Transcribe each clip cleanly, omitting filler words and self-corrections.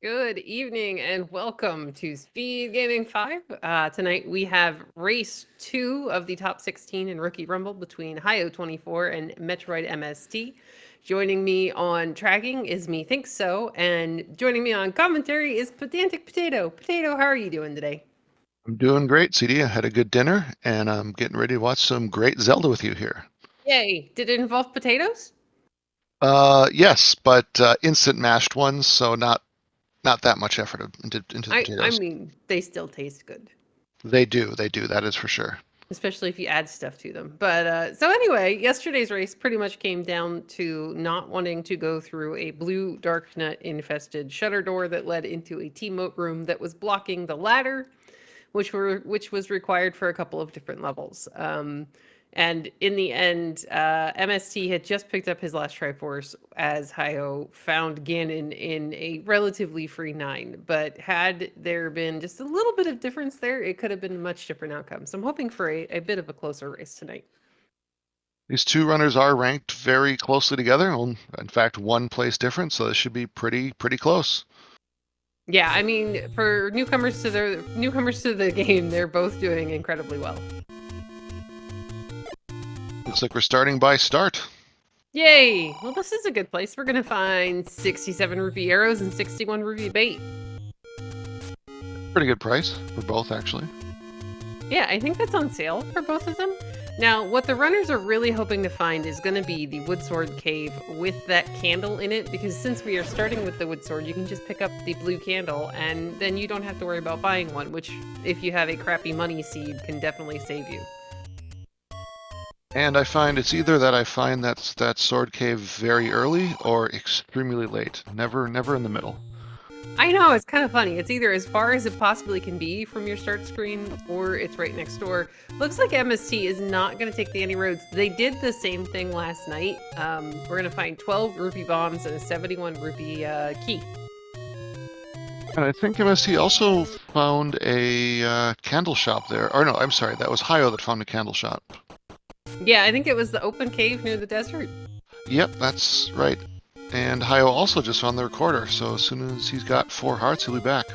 Good evening and welcome to SpeedGaming 5. Tonight we have race 2 of the top 16 in Rookie Rumble between Hyo24 and MetroidMst. Joining me on tracking is Me Think So, and joining me on commentary is Pedantic Potato. Potato, how are you doing today? I'm doing great, CD. I had a good dinner, and I'm getting ready to watch some great Zelda with you here. Yay! Did it involve potatoes? Yes, but instant mashed ones, so not that much effort into the I potatoes. mean, they still taste good. They do, that is for sure. Especially if you add stuff to them. But so anyway, yesterday's race pretty much came down to not wanting to go through a blue dark nut infested shutter door that led into a T-mote room that was blocking the ladder, which was required for a couple of different levels. And in the end, MST had just picked up his last Triforce as Hyo found Ganon in a relatively free 9. But had there been just a little bit of difference there, it could have been a much different outcome. So I'm hoping for a bit of a closer race tonight. These two runners are ranked very closely together. Well, in fact, one place difference, so this should be pretty close. Yeah, I mean, for newcomers to the game, they're both doing incredibly well. Looks like we're starting by start. Yay! Well, this is a good place. We're gonna find 67 rupee arrows and 61 rupee bait. Pretty good price for both, actually. Yeah, I think that's on sale for both of them. Now, what the runners are really hoping to find is going to be the Woodsword Cave with that candle in it, because since we are starting with the Woodsword, you can just pick up the blue candle, and then you don't have to worry about buying one, which, if you have a crappy money seed, can definitely save you. And I find it's either that I find that sword cave very early or extremely late. Never in the middle. I know, it's kind of funny. It's either as far as it possibly can be from your start screen, or it's right next door. Looks like MST is not going to take the any roads. They did the same thing last night. We're going to find 12 rupee bombs and a 71 rupee key. And I think MST also found a candle shop there. Or no, I'm sorry, that was Hyo that found a candle shop. Yeah, I think it was the open cave near the desert. Yep, that's right. And Hyo also just found the recorder, so as soon as he's got 4 hearts, he'll be back.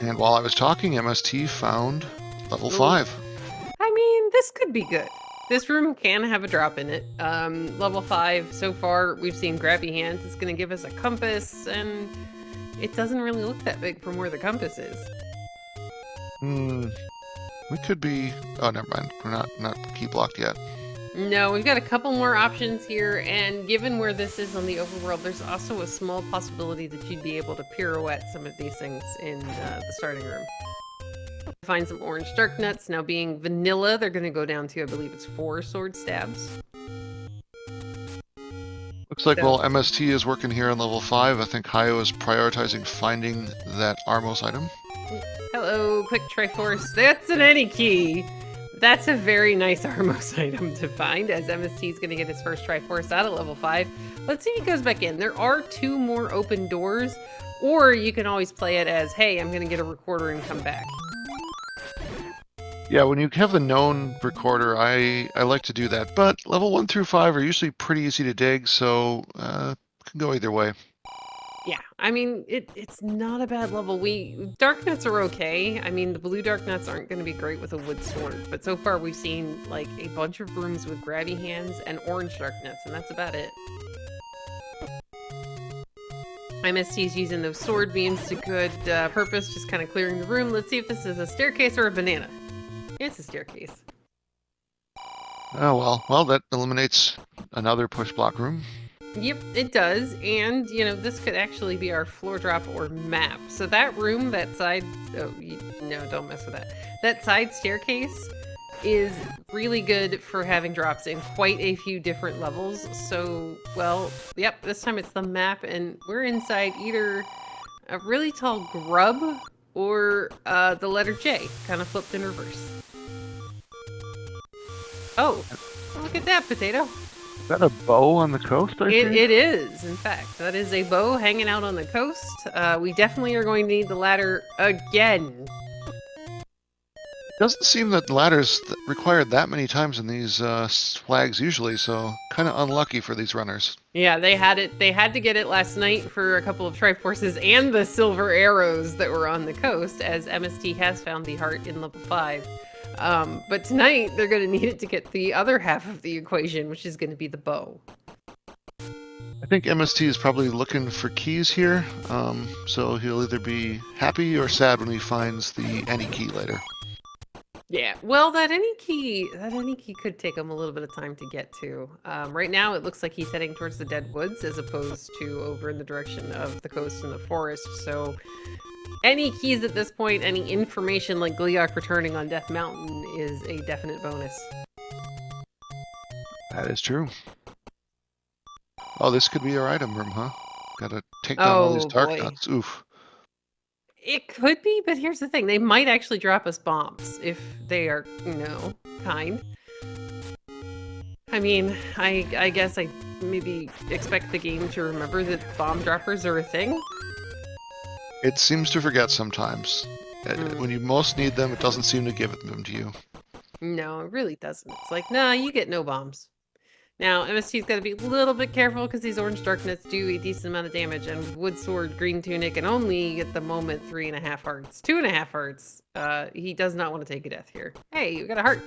And while I was talking, MST found level 5. I mean, this could be good. This room can have a drop in it. Level 5, so far, we've seen grabby hands. It's going to give us a compass, and it doesn't really look that big from where the compass is. We could be... Oh, never mind. We're not key blocked yet. No, we've got a couple more options here, and given where this is on the overworld, there's also a small possibility that you'd be able to pirouette some of these things in the starting room. Find some orange dark nuts. Now, being vanilla, they're going to go down to, I believe it's 4 sword stabs. Looks like while MST is working here on level 5, I think Hyo is prioritizing finding that Armos item. Hello, quick Triforce. That's an any key. That's a very nice Armos item to find, as MST is going to get his first Triforce out at level 5. Let's see if he goes back in. There are 2 more open doors, or you can always play it as, hey, I'm going to get a recorder and come back. Yeah, when you have the known recorder, I like to do that. But level 1 through 5 are usually pretty easy to dig, so can go either way. Yeah, I mean, it's not a bad level. Dark nuts are okay. I mean, the blue dark nuts aren't going to be great with a wood sword, but so far we've seen like a bunch of rooms with grabby hands and orange dark nuts, and that's about it. MST is using those sword beams to good purpose, just kind of clearing the room. Let's see if this is a staircase or a banana. It's a staircase. Oh, well, that eliminates another push block room. Yep, it does. And, you know, this could actually be our floor drop or map. So that room, that side... Oh, no, don't mess with that. That side staircase is really good for having drops in quite a few different levels. So, well, yep, this time it's the map, and we're inside either a really tall grub or the letter J, kind of flipped in reverse. Oh, look at that, Potato. Is that a bow on the coast, I think? It is, in fact. That is a bow hanging out on the coast. We definitely are going to need the ladder again. Doesn't seem that ladders required that many times in these flags usually, so kind of unlucky for these runners. Yeah, they had it. They had to get it last night for a couple of Triforces and the silver arrows that were on the coast, as MST has found the heart in level 5. But tonight they're going to need it to get the other half of the equation, which is going to be the bow. I think MST is probably looking for keys here, so he'll either be happy or sad when he finds the any key later. Yeah, well, that any key could take him a little bit of time to get to. Right now, it looks like he's heading towards the Dead Woods as opposed to over in the direction of the coast and the forest. So, any keys at this point, any information like Gleeok returning on Death Mountain is a definite bonus. That is true. Oh, this could be our item room, huh? Gotta take down all these dark nuts. Oof. It could be, but here's the thing. They might actually drop us bombs if they are, kind. I mean, I guess I maybe expect the game to remember that bomb droppers are a thing. It seems to forget sometimes. When you most need them, it doesn't seem to give them to you. No, it really doesn't. It's like, nah, you get no bombs. Now, MST's got to be a little bit careful because these orange dark nuts do a decent amount of damage, and wood sword, green tunic, and only at the moment 3.5 hearts. 2.5 hearts. He does not want to take a death here. Hey, we got a heart.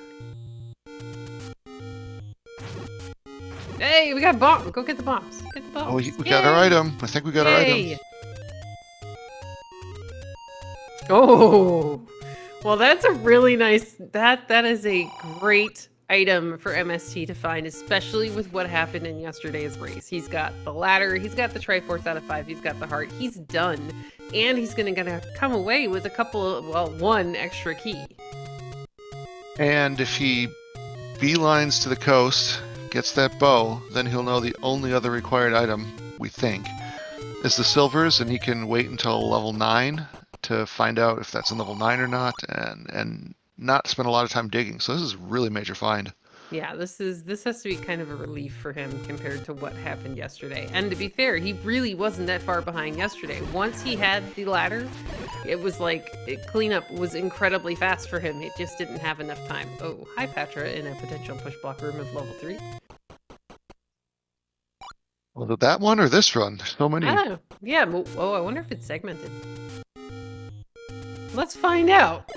Hey, we got a bomb. Go get the bombs. Get the bombs. Oh, we got our item. I think we got our item. Oh, well, that's a really nice. That is a great item for MST to find, especially with what happened in yesterday's race. He's got the ladder, he's got the Triforce out of 5, he's got the heart, he's done, and he's gonna come away with a couple of, well, one extra key. And if he beelines to the coast, gets that bow, then he'll know the only other required item, we think, is the silvers, and he can wait until level 9 to find out if that's in level 9 or not, and not spend a lot of time digging. So this is a really major find. Yeah, this has to be kind of a relief for him compared to what happened yesterday. And to be fair, he really wasn't that far behind yesterday. Once he had the ladder, it was like cleanup was incredibly fast for him. It just didn't have enough time. Oh, hi Patra in a potential push block room of level 3. Well, that one or this run? There's so many. Oh, yeah. Oh, I wonder if it's segmented. Let's find out.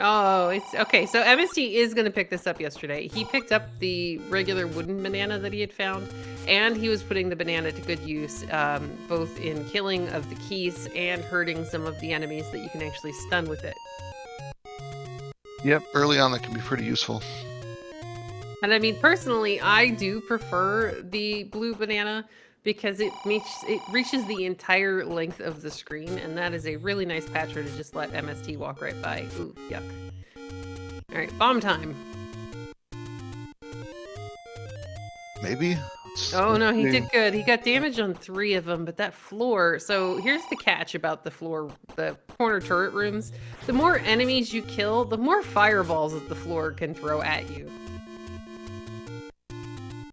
Oh, it's okay. So MST is going to pick this up yesterday. He picked up the regular wooden banana that he had found, and he was putting the banana to good use, both in killing of the keys and hurting some of the enemies that you can actually stun with it. Yep, early on that can be pretty useful. And I mean, personally, I do prefer the blue banana because it reaches the entire length of the screen, and that is a really nice patcher to just let MST walk right by. Ooh, yuck. All right, bomb time. Maybe? Oh no, he did good. He got damage on 3 of them, but that floor... So here's the catch about the floor, the corner turret rooms. The more enemies you kill, the more fireballs that the floor can throw at you.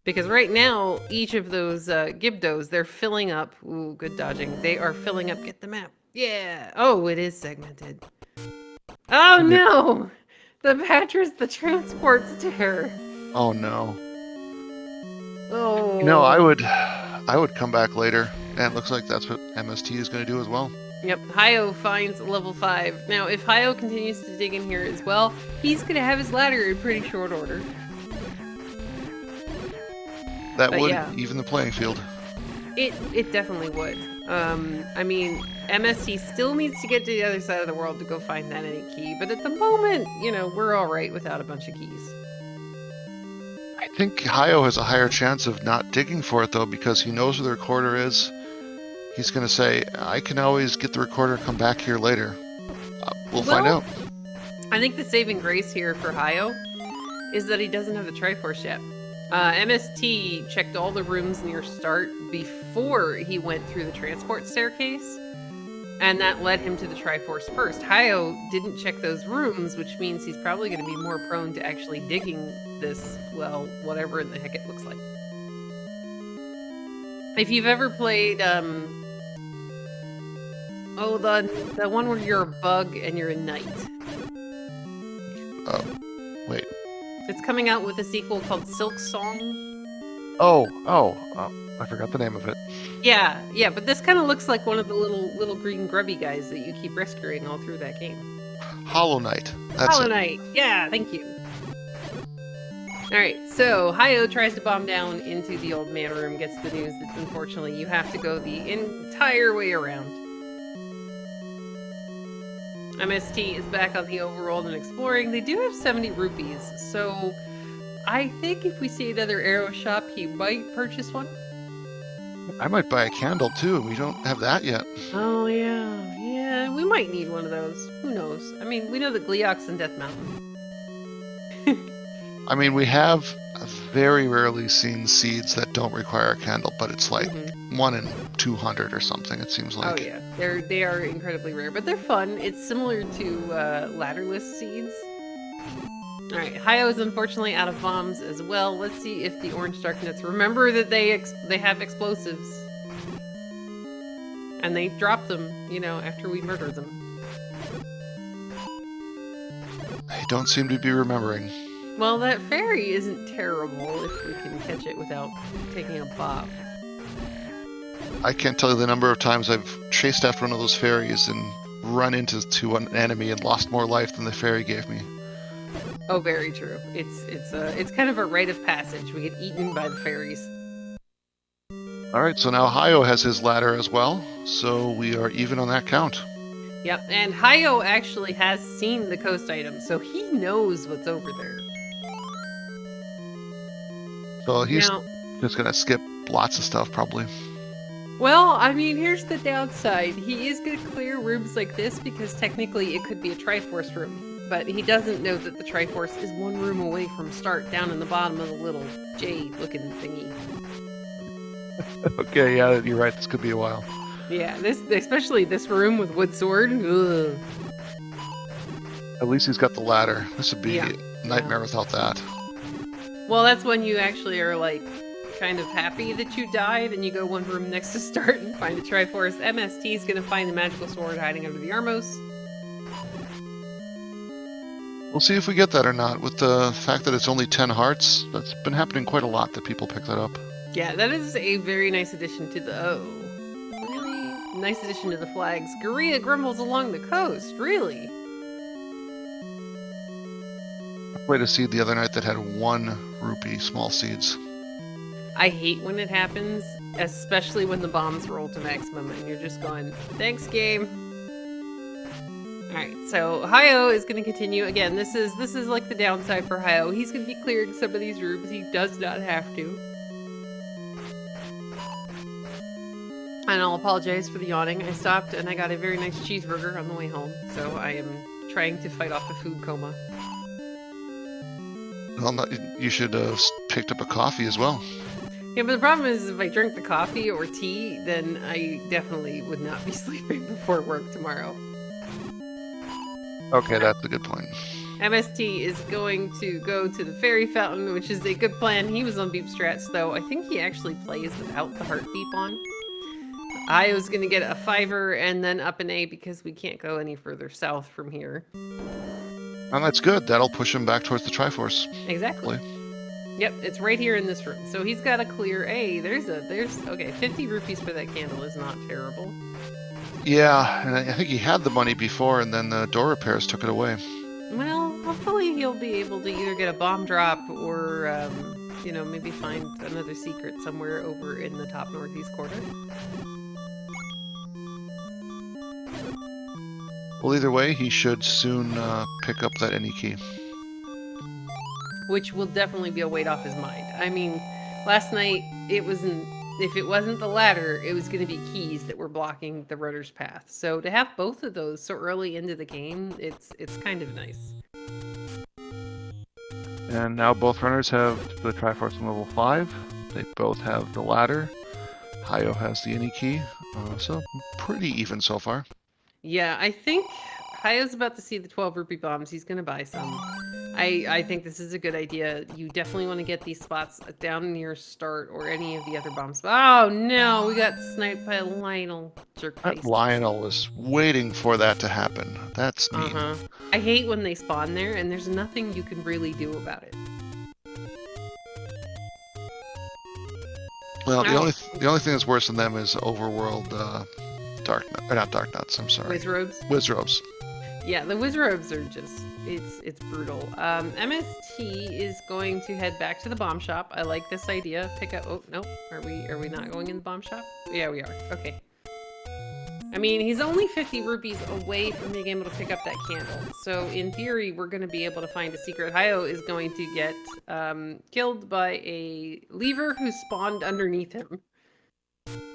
Because right now, each of those Gibdos, they're filling up. Ooh, good dodging. They are filling up. Get the map. Yeah. Oh, it is segmented. Oh, no. The Patra's the transport stair. Oh, no. Oh. No, I would come back later. And it looks like that's what MST is going to do as well. Yep, Hyo finds level 5. Now, if Hyo continues to dig in here as well, he's going to have his ladder in pretty short order. That would even the playing field. It definitely would. I mean, MST still needs to get to the other side of the world to go find that any key, but at the moment, you know, we're all right without a bunch of keys. I think Hyo has a higher chance of not digging for it, though, because he knows where the recorder is. He's going to say, I can always get the recorder and come back here later. We'll find out. I think the saving grace here for Hyo is that he doesn't have the Triforce yet. MST checked all the rooms near start before he went through the transport staircase, and that led him to the Triforce first. Hyo didn't check those rooms, which means he's probably going to be more prone to actually digging this, well, whatever in the heck it looks like. If you've ever played, Oh, the one where you're a bug and you're a knight. Wait. It's coming out with a sequel called Silk Song. Oh, I forgot the name of it. Yeah, but this kind of looks like one of the little green grubby guys that you keep rescuing all through that game. Hollow Knight. That's Hollow it. Knight. Yeah, thank you. All right, so Hyo tries to bomb down into the old man room, gets the news that unfortunately you have to go the entire way around. MST is back on the overworld and exploring. They do have 70 rupees, so I think if we see another arrow shop, he might purchase one. I might buy a candle too. We don't have that yet. Oh, yeah, we might need one of those. Who knows? I mean, we know the Gleox and Death Mountain. I mean, we have very rarely seen seeds that don't require a candle, but it's like 1 in 200 or something, it seems like. Oh yeah, they are incredibly rare, but they're fun. It's similar to ladderless seeds. All right, Hyo is unfortunately out of bombs as well. Let's see if the orange dark nuts remember that they have explosives, and they drop them, you know, after we murder them. They don't seem to be remembering. Well, that fairy isn't terrible if we can catch it without taking a bop. I can't tell you the number of times I've chased after one of those fairies and run into an enemy and lost more life than the fairy gave me. Oh, very true. It's kind of a rite of passage. We get eaten by the fairies. All right, so now Hyo has his ladder as well, so we are even on that count. Yep, and Hyo actually has seen the coast item, so he knows what's over there. So he's Now, just gonna skip lots of stuff probably. well, I mean, here's the downside. He is going to clear rooms like this because technically it could be a Triforce room, but he doesn't know that the Triforce is one room away from start down in the bottom of the little J-looking thingy. Okay, yeah, you're right. This could be a while. Yeah, especially this room with wood sword. Ugh. At least he's got the ladder. This would be Yeah. a nightmare without that. Well, that's when you actually are like kind of happy that you died and you go one room next to start and find a Triforce. MST is going to find the magical sword hiding under the Armos. We'll see if we get that or not. With the fact that it's only 10 hearts, that's been happening quite a lot that people pick that up. Yeah, that is a very nice addition to the... Oh, really? Nice addition to the flags. Gorilla grumbles along the coast, really? I played a seed the other night that had 1 rupee small seeds. I hate when it happens, especially when the bombs roll to maximum and you're just going, thanks, game. Alright, so Hyo is going to continue. Again, this is like the downside for Hyo. He's going to be clearing some of these rooms. He does not have to. And I'll apologize for the yawning. I stopped and I got a very nice cheeseburger on the way home, so I am trying to fight off a food coma. Well, you should have picked up a coffee as well. Yeah, but the problem is if I drink the coffee or tea, then I definitely would not be sleeping before work tomorrow. Okay, that's a good point. MST is going to go to the fairy fountain, which is a good plan. He was on beep strats, though. I think he actually plays without the heart beep on. I was going to get a 5er and then up an A because we can't go any further south from here. And that's good. That'll push him back towards the Triforce. Exactly. Yep, it's right here in this room. So he's got a clear A. Okay, 50 rupees for that candle is not terrible. Yeah, and I think he had the money before, and then the door repairs took it away. Well, hopefully he'll be able to either get a bomb drop or, you know, maybe find another secret somewhere over in the top northeast corner. Well, either way, he should soon pick up that any key. Which will definitely be a weight off his mind. I mean, last night, if it wasn't the ladder, it was going to be keys that were blocking the runner's path. So to have both of those so early into the game, it's kind of nice. And now both runners have the Triforce on level 5. They both have the ladder. Hyo has the any key. So pretty even so far. Yeah, I think Hyo's about to see the 12 rupee bombs. He's going to buy some. I think this is a good idea. You definitely want to get these spots down near start or any of the other bombs. Oh no, we got sniped by Lionel. Jerk That face. Lionel was waiting for that to happen. That's mean. I hate when they spawn there and there's nothing you can really do about it. Well, the only thing that's worse than them is overworld not dark nuts. I'm sorry. Wizrobes. Wizrobes. Yeah, the Wizrobes are just it's brutal. MST is going to head back to the bomb shop. I like this idea. Pick up. Oh no, are we not going in the bomb shop? Yeah, we are. Okay. I mean, he's only 50 rupees away from being able to pick up that candle. So in theory, we're going to be able to find a secret. Hyo is going to get killed by a lever who spawned underneath him.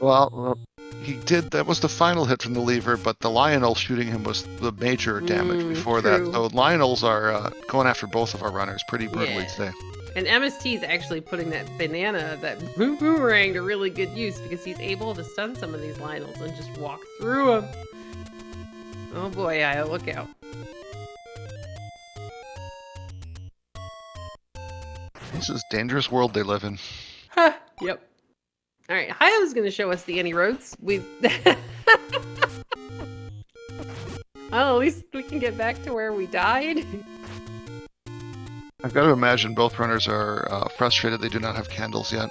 Well, he did. That was the final hit from the lever, but the Lionel shooting him was the major damage before true. that. So Lionels are going after both of our runners pretty brutally today. And MST is actually putting that banana, that boomerang, to really good use because he's able to stun some of these Lionels and just walk through them. Oh boy, Hyo, look out. This is a dangerous world they live in. Huh, yep. Alright, Hyo's gonna show us the any roads. We've... Oh, at least we can get back to where we died. I've got to imagine both runners are frustrated they do not have candles yet.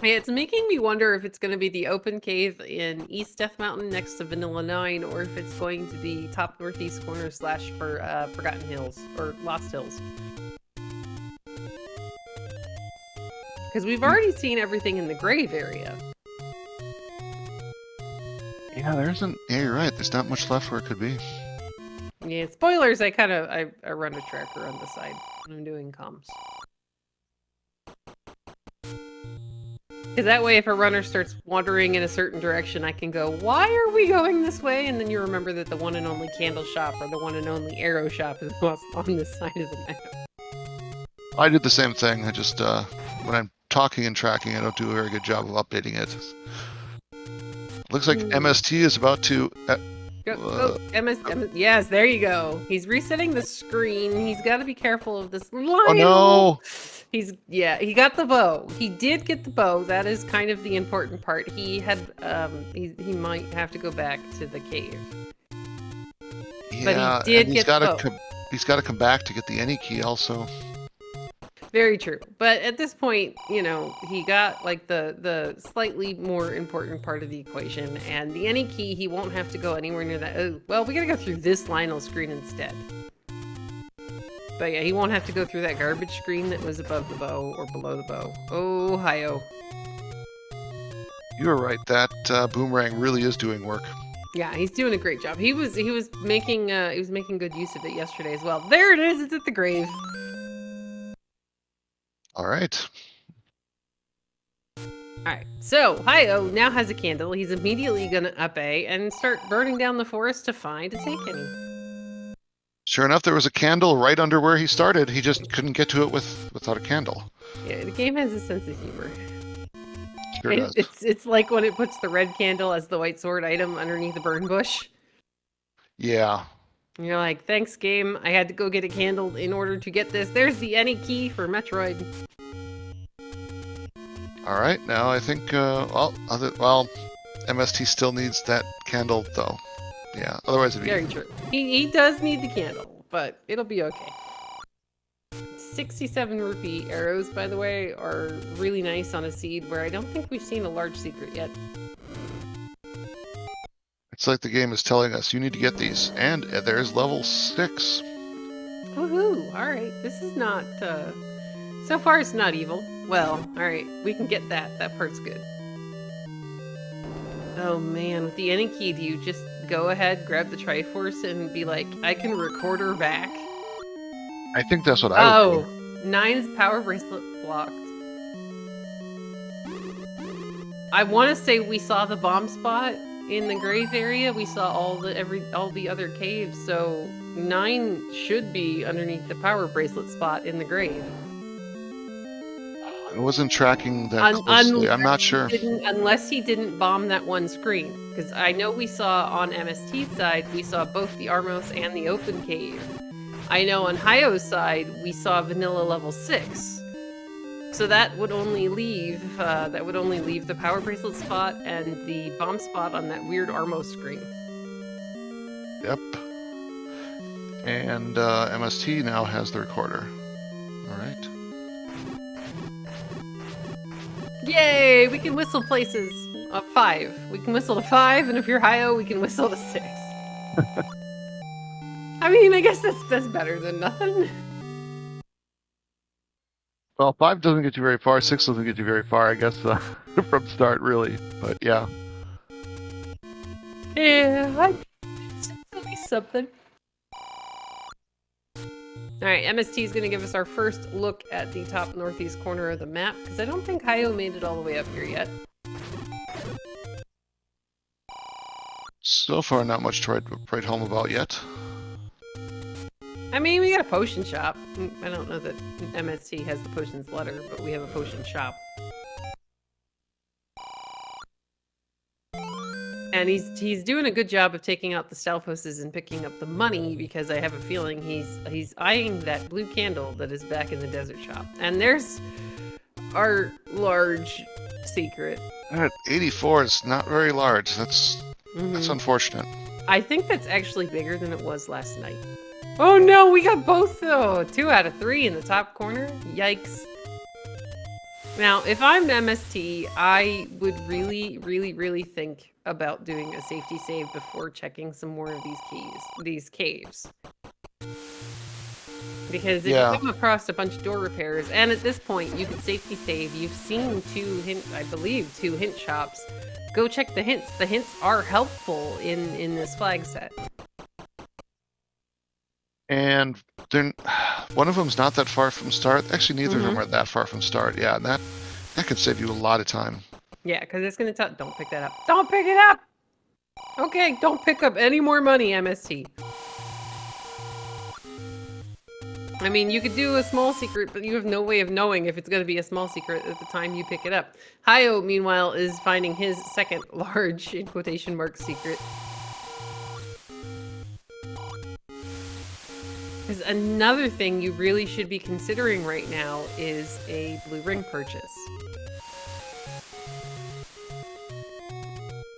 Yeah, it's making me wonder if it's going to be the open cave in East Death Mountain next to Vanilla 9, or if it's going to be top northeast corner / for Forgotten Hills, or Lost Hills. Because we've already seen everything in the grave area. Yeah, there isn't. Yeah, you're right. There's not much left where it could be. Yeah, spoilers, I run a tracker on the side when I'm doing comms. Because that way, if a runner starts wandering in a certain direction, I can go, why are we going this way? And then you remember that the one and only candle shop or the one and only arrow shop is on this side of the map. I did the same thing. I just, when I'm talking and tracking, I don't do a very good job of updating it. Looks like MST is about to... yes, there you go. He's resetting the screen. He's got to be careful of this line. Oh no! He got the bow. He did get the bow. That is kind of the important part. He had he might have to go back to the cave. Yeah, but he did get the bow. He's got to come back to get the any key also. Very true. But at this point, you know, he got like the slightly more important part of the equation, and the any key, he won't have to go anywhere near that. Oh, well, we gotta go through this Lionel screen instead. But yeah, he won't have to go through that garbage screen that was above the bow or below the bow. Oh, Hyo. You were right. That boomerang really is doing work. Yeah, he's doing a great job. He was making good use of it yesterday as well. There it is. It's at the grave. All right. Alright, so Hyo now has a candle. He's immediately gonna up A and start burning down the forest to find a take any. Sure enough, there was a candle right under where he started. He just couldn't get to it without a candle. Yeah, the game has a sense of humor. Sure does. It's like when it puts the red candle as the white sword item underneath the burn bush. Yeah. And you're like, thanks game, I had to go get a candle in order to get this. There's the any key for Metroid. All right, now I think, MST still needs that candle, though. Yeah, otherwise it'd be... Very true. He does need the candle, but it'll be okay. 67 rupee arrows, by the way, are really nice on a seed where I don't think we've seen a large secret yet. It's like the game is telling us, you need to get these. And there's level 6. Woohoo! Alright, this is not, so far it's not evil. Well, alright, we can get that. That part's good. Oh man, with the any key, do you just go ahead, grab the Triforce, and be like, I can record her back? I think that's what I would do. 9's power bracelet blocked. I want to say we saw the bomb spot in the grave area. We saw all the other caves, so 9 should be underneath the power bracelet spot in the grave. I wasn't tracking that closely. I'm not sure. Unless he didn't bomb that one screen. Because I know we saw on MST's side, we saw both the Armos and the open cave. I know on Hyo's side, we saw vanilla level 6. So that would only leave the power bracelet spot and the bomb spot on that weird Armo screen. Yep. And MST now has the recorder. All right. Yay! We can whistle places. 5. We can whistle to 5, and if you're Hyo, we can whistle to 6. I mean, I guess that's better than nothing. Well, 5 doesn't get you very far. 6 doesn't get you very far, I guess, from start, really. But yeah. Yeah, it's at least something. All right, MST is going to give us our first look at the top northeast corner of the map, because I don't think Hyo made it all the way up here yet. So far, not much to write home about yet. I mean, we got a potion shop. I don't know that MST has the potions letter, but we have a potion shop. And he's doing a good job of taking out the Stalfoses and picking up the money, because I have a feeling he's eyeing that blue candle that is back in the desert shop. And there's our large secret. At 84 is not very large. That's unfortunate. I think that's actually bigger than it was last night. Oh no, we got both though! 2 out of 3 in the top corner? Yikes. Now, if I'm MST, I would really think about doing a safety save before checking some more of these caves. Because if you come across a bunch of door repairs, and at this point you can safety save, you've seen 2 hint shops. Go check the hints. The hints are helpful in this flag set. And one of them's not that far from start. Actually, neither of them are that far from start. Yeah, and that could save you a lot of time. Yeah, because it's going to tell... Don't pick that up. Don't pick it up! Okay, don't pick up any more money, MST. I mean, you could do a small secret, but you have no way of knowing if it's going to be a small secret at the time you pick it up. Hyo, meanwhile, is finding his second large, in quotation marks, secret. Because another thing you really should be considering right now is a blue ring purchase.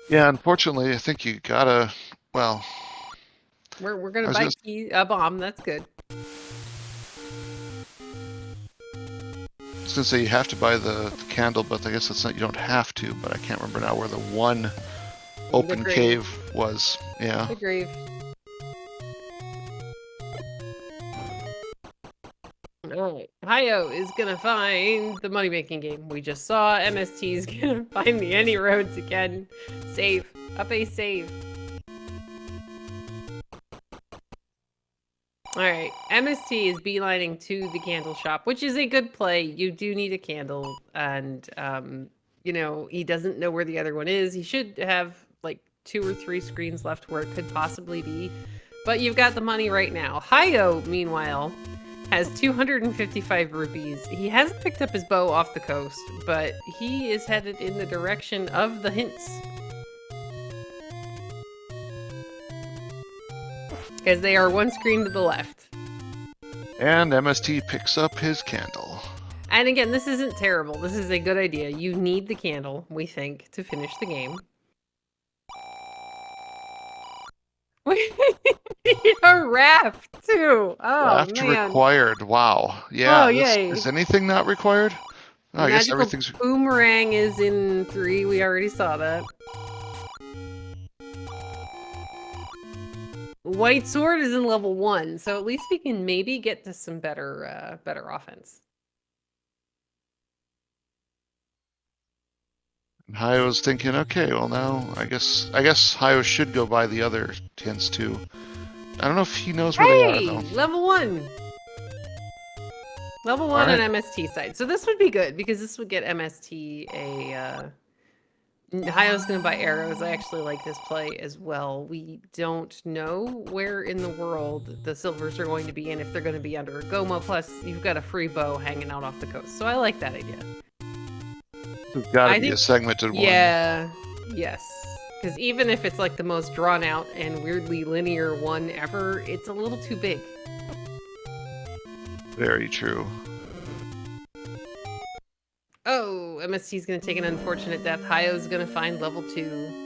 Yeah, unfortunately, I think you gotta, well... We're gonna buy a bomb, that's good. I was gonna say you have to buy the candle, but I guess that's not, you don't have to, but I can't remember now where the one open cave was. Yeah. The grave. Alright, Hyo is gonna find the money-making game we just saw. MST is gonna find the any roads again. Save. Up a save. Alright, MST is beelining to the candle shop, which is a good play. You do need a candle, and, you know, he doesn't know where the other one is. He should have, like, 2 or 3 screens left where it could possibly be. But you've got the money right now. Hyo, meanwhile, has 255 rupees. He hasn't picked up his bow off the coast, but he is headed in the direction of the hints. Because they are 1 screen to the left. And MST picks up his candle. And again, this isn't terrible. This is a good idea. You need the candle, we think, to finish the game. We need a raft, too. Oh, raft man. required. Wow. Yeah. Oh, yay. Is anything not required? Oh, I guess everything's... Boomerang is in 3. We already saw that. White Sword is in level 1, so at least we can maybe get to some better offense. And Hyo's thinking, okay, well now, I guess Hyo should go buy the other hints too. I don't know if he knows where they are, though. Level 1! Level 1 on MST side. So this would be good, because this would get MST a... Hyo's gonna buy arrows. I actually like this play as well. We don't know where in the world the silvers are going to be and if they're going to be under a Goma. Plus, you've got a free bow hanging out off the coast. So I like that idea. There's gotta be a segmented one. Yeah. Yes. Because even if it's like the most drawn out and weirdly linear one ever, it's a little too big. Very true. Oh, MST's gonna take an unfortunate death. Hyo's gonna find level 2.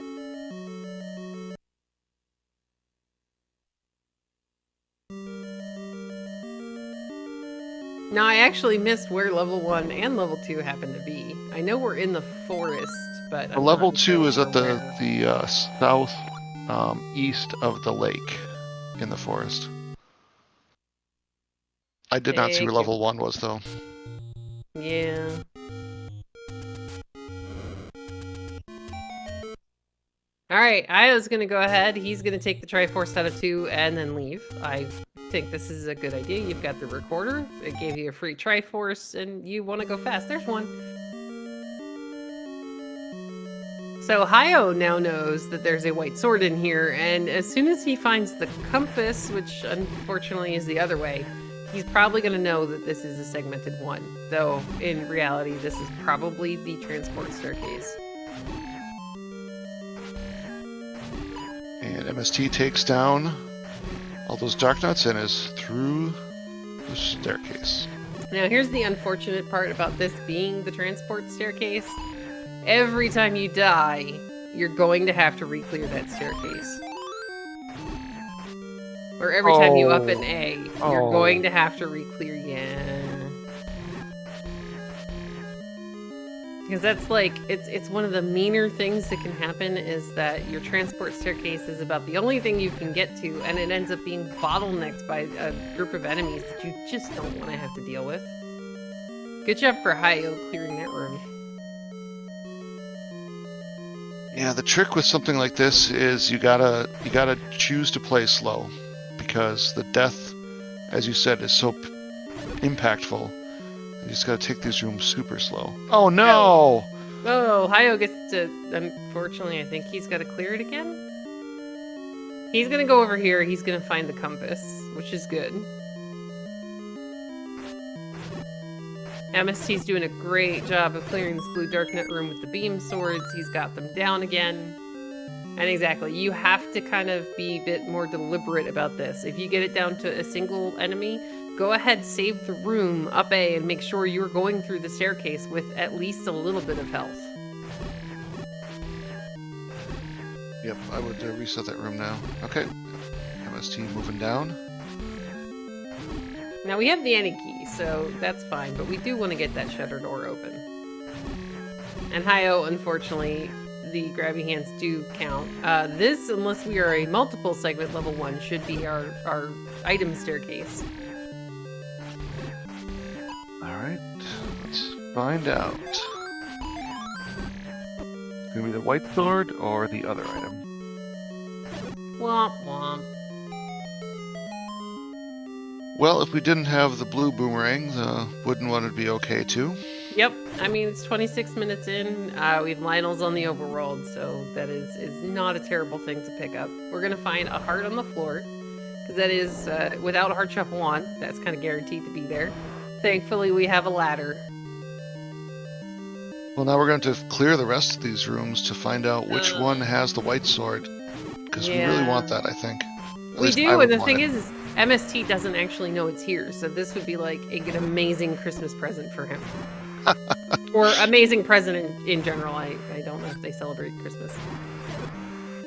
Now, I actually missed where level 1 and level 2 happen to be. I know we're in the forest, but I'm Level not 2 is sure at where. the south east of the lake in the forest. I did not see where Thank you. level 1 was, though. Yeah. Alright, Io's gonna go ahead. He's gonna take the Triforce out of 2 and then leave. I think this is a good idea. You've got the recorder. It gave you a free Triforce, and you want to go fast. There's one. So Hyo now knows that there's a white sword in here, and as soon as he finds the compass, which unfortunately is the other way, he's probably going to know that this is a segmented one. Though, in reality, this is probably the transport staircase. And MST takes down all those dark nuts and is through the staircase. Now, here's the unfortunate part about this being the transport staircase. Every time you die, you're going to have to re-clear that staircase. Or every time you up an A, you're going to have to re-clear, yeah. Because that's like, it's one of the meaner things that can happen is that your transport staircase is about the only thing you can get to, and it ends up being bottlenecked by a group of enemies that you just don't want to have to deal with. Good job for Hyo clearing that room. Yeah, the trick with something like this is you gotta choose to play slow, because the death, as you said, is so impactful. You just gotta take these rooms super slow. Oh no! Oh, Hyo gets to, unfortunately, I think he's gotta clear it again? He's gonna go over here, he's gonna find the compass, which is good. MST's doing a great job of clearing this blue darknet room with the beam swords. He's got them down again. And exactly, you have to kind of be a bit more deliberate about this. If you get it down to a single enemy, go ahead, save the room, up A, and make sure you're going through the staircase with at least a little bit of health. Yep, I would reset that room now. Okay, MST moving down. Now we have the any key, so that's fine, but we do want to get that shutter door open. And Hyo, unfortunately, the grabby hands do count. This, unless we are a multiple segment level 1, should be our item staircase. Alright, let's find out. Gonna be the white sword or the other item? Womp womp. Well, if we didn't have the blue boomerang, the wooden one would be okay too. Yep, I mean, it's 26 minutes in. We have Lionel's on the overworld, so that is not a terrible thing to pick up. We're going to find a heart on the floor, because that is, without a heart shuffle on, that's kind of guaranteed to be there. Thankfully, we have a ladder. Well, now we're going to clear the rest of these rooms to find out which one has the white sword, because we really want that, I think. We do, and the thing is, MST doesn't actually know it's here, so this would be like an amazing Christmas present for him. Or amazing present in general. I don't know if they celebrate Christmas.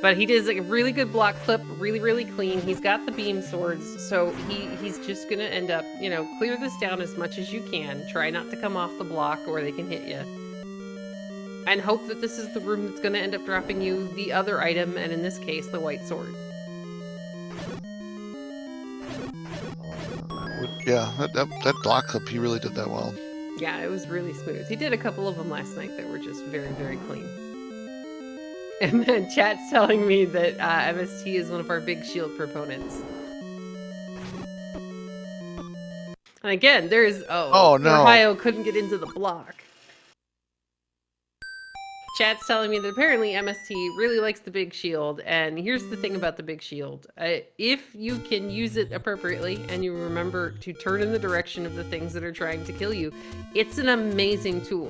But he does like a really good block clip, really, really clean. He's got the beam swords, so he's just going to end up, you know, clear this down as much as you can. Try not to come off the block or they can hit you. And hope that this is the room that's going to end up dropping you the other item, and in this case, the white sword. Yeah, that block clip, he really did that well. Yeah, it was really smooth. He did a couple of them last night that were just very, very clean. And then chat's telling me that MST is one of our big shield proponents. And again, there's... Oh, no. Hyo couldn't get into the block. Chat's telling me that apparently MST really likes the big shield, and here's the thing about the big shield. If you can use it appropriately, and you remember to turn in the direction of the things that are trying to kill you, it's an amazing tool.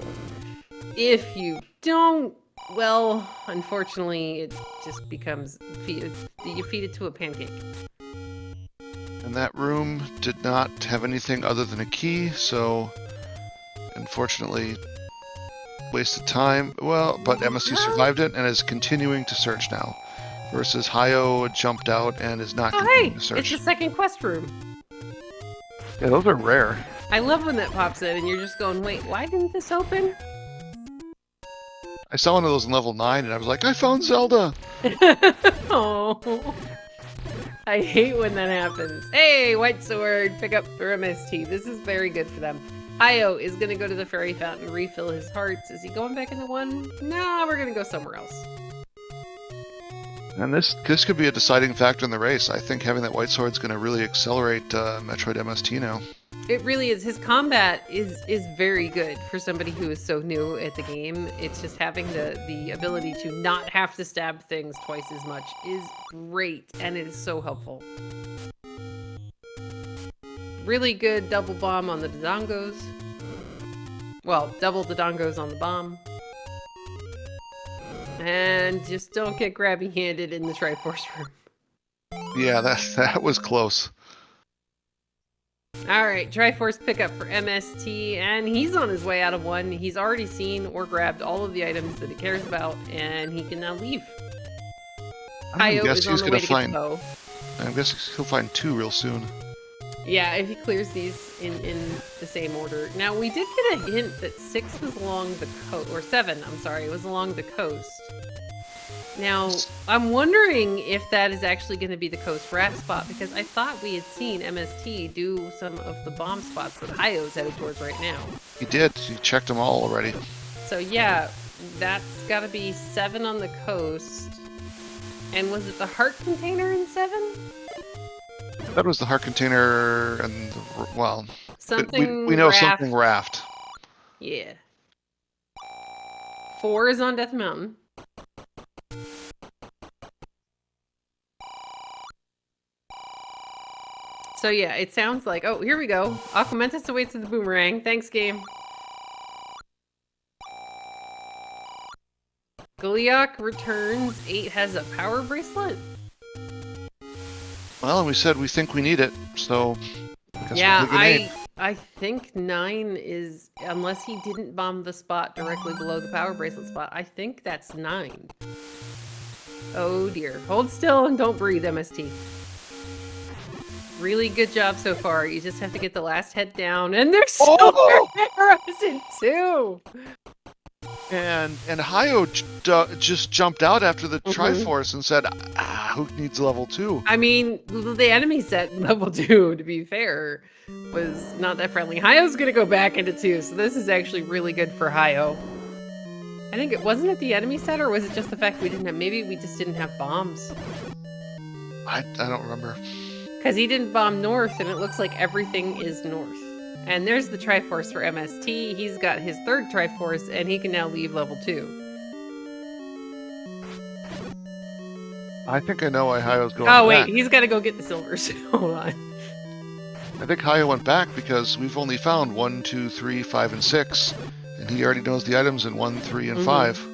If you don't, well, unfortunately, it just becomes, you feed it to a pancake. And that room did not have anything other than a key, so unfortunately wasted time. Well, but MST survived it and is continuing to search now. Versus Hyo jumped out and is not Oh, continuing hey! to search. It's the second quest room. Yeah, those are rare. I love when that pops in and you're just going, wait, why didn't this open? I saw one of those in level 9 and I was like, I found Zelda! Oh, I hate when that happens. Hey, White Sword, pick up for MST. This is very good for them. Hyo is going to go to the fairy fountain, refill his hearts. Is he going back into one? No, we're going to go somewhere else. And this could be a deciding factor in the race. I think having that white sword is going to really accelerate MetroidMst now. It really is. His combat is very good for somebody who is so new at the game. It's just having the ability to not have to stab things twice as much is great, and it is so helpful. Really good double bomb on the Dodongos. Well, double Dodongos on the bomb. And just don't get grabby-handed in the Triforce room. Yeah, that was close. Alright, Triforce pickup for MST, and he's on his way out of one. He's already seen or grabbed all of the items that he cares about, and he can now leave. Hyo is on the way to get the bow. I guess he'll find 2 real soon. Yeah, if he clears these in the same order. Now, we did get a hint that 6 was along the coast, or 7, I'm sorry, was along the coast. Now, I'm wondering if that is actually going to be the coast rat spot, because I thought we had seen MST do some of the bomb spots that Hyo's headed towards right now. He did. He checked them all already. So yeah, that's got to be 7 on the coast. And was it the heart container in 7? That was the heart container and the, well, something we know raft. Something raft. Yeah. 4 is on Death Mountain. So yeah, it sounds like, oh, here we go. Aquamentus awaits at the boomerang. Thanks, game. Goliath returns. 8 has a power bracelet. Well, and we said we think we need it, so yeah, I think 9 is, unless he didn't bomb the spot directly below the power bracelet spot, I think that's 9. Oh dear. Hold still and don't breathe, MST. Really good job so far. You just have to get the last head down, and there's silver arrows in 2! And Hyo just jumped out after the Triforce and said, who needs level 2? I mean, the enemy set level 2, to be fair, was not that friendly. Hyo's gonna go back into 2, so this is actually really good for Hyo. I think it wasn't the enemy set, or was it just the fact we didn't have, maybe we just didn't have bombs? I don't remember. Because he didn't bomb north, and it looks like everything is north. And there's the Triforce for MST. He's got his 3rd Triforce, and he can now leave level 2. I think I know why Hyo's going back. Oh, wait, back. He's got to go get the silvers. Hold on. I think Hyo went back because we've only found 1, 2, 3, 5, and 6. And he already knows the items in 1, 3, and 5.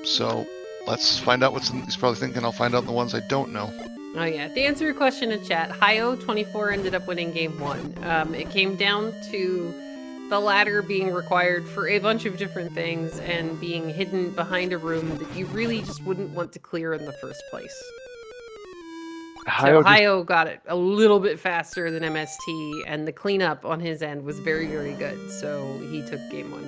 So let's find out what's in. He's probably thinking I'll find out the ones I don't know. Oh yeah, to answer your question in chat, Hyo24 ended up winning game 1. It came down to the ladder being required for a bunch of different things and being hidden behind a room that you really just wouldn't want to clear in the first place. So Hyo got it a little bit faster than MST, and the cleanup on his end was very, very good, so he took game 1.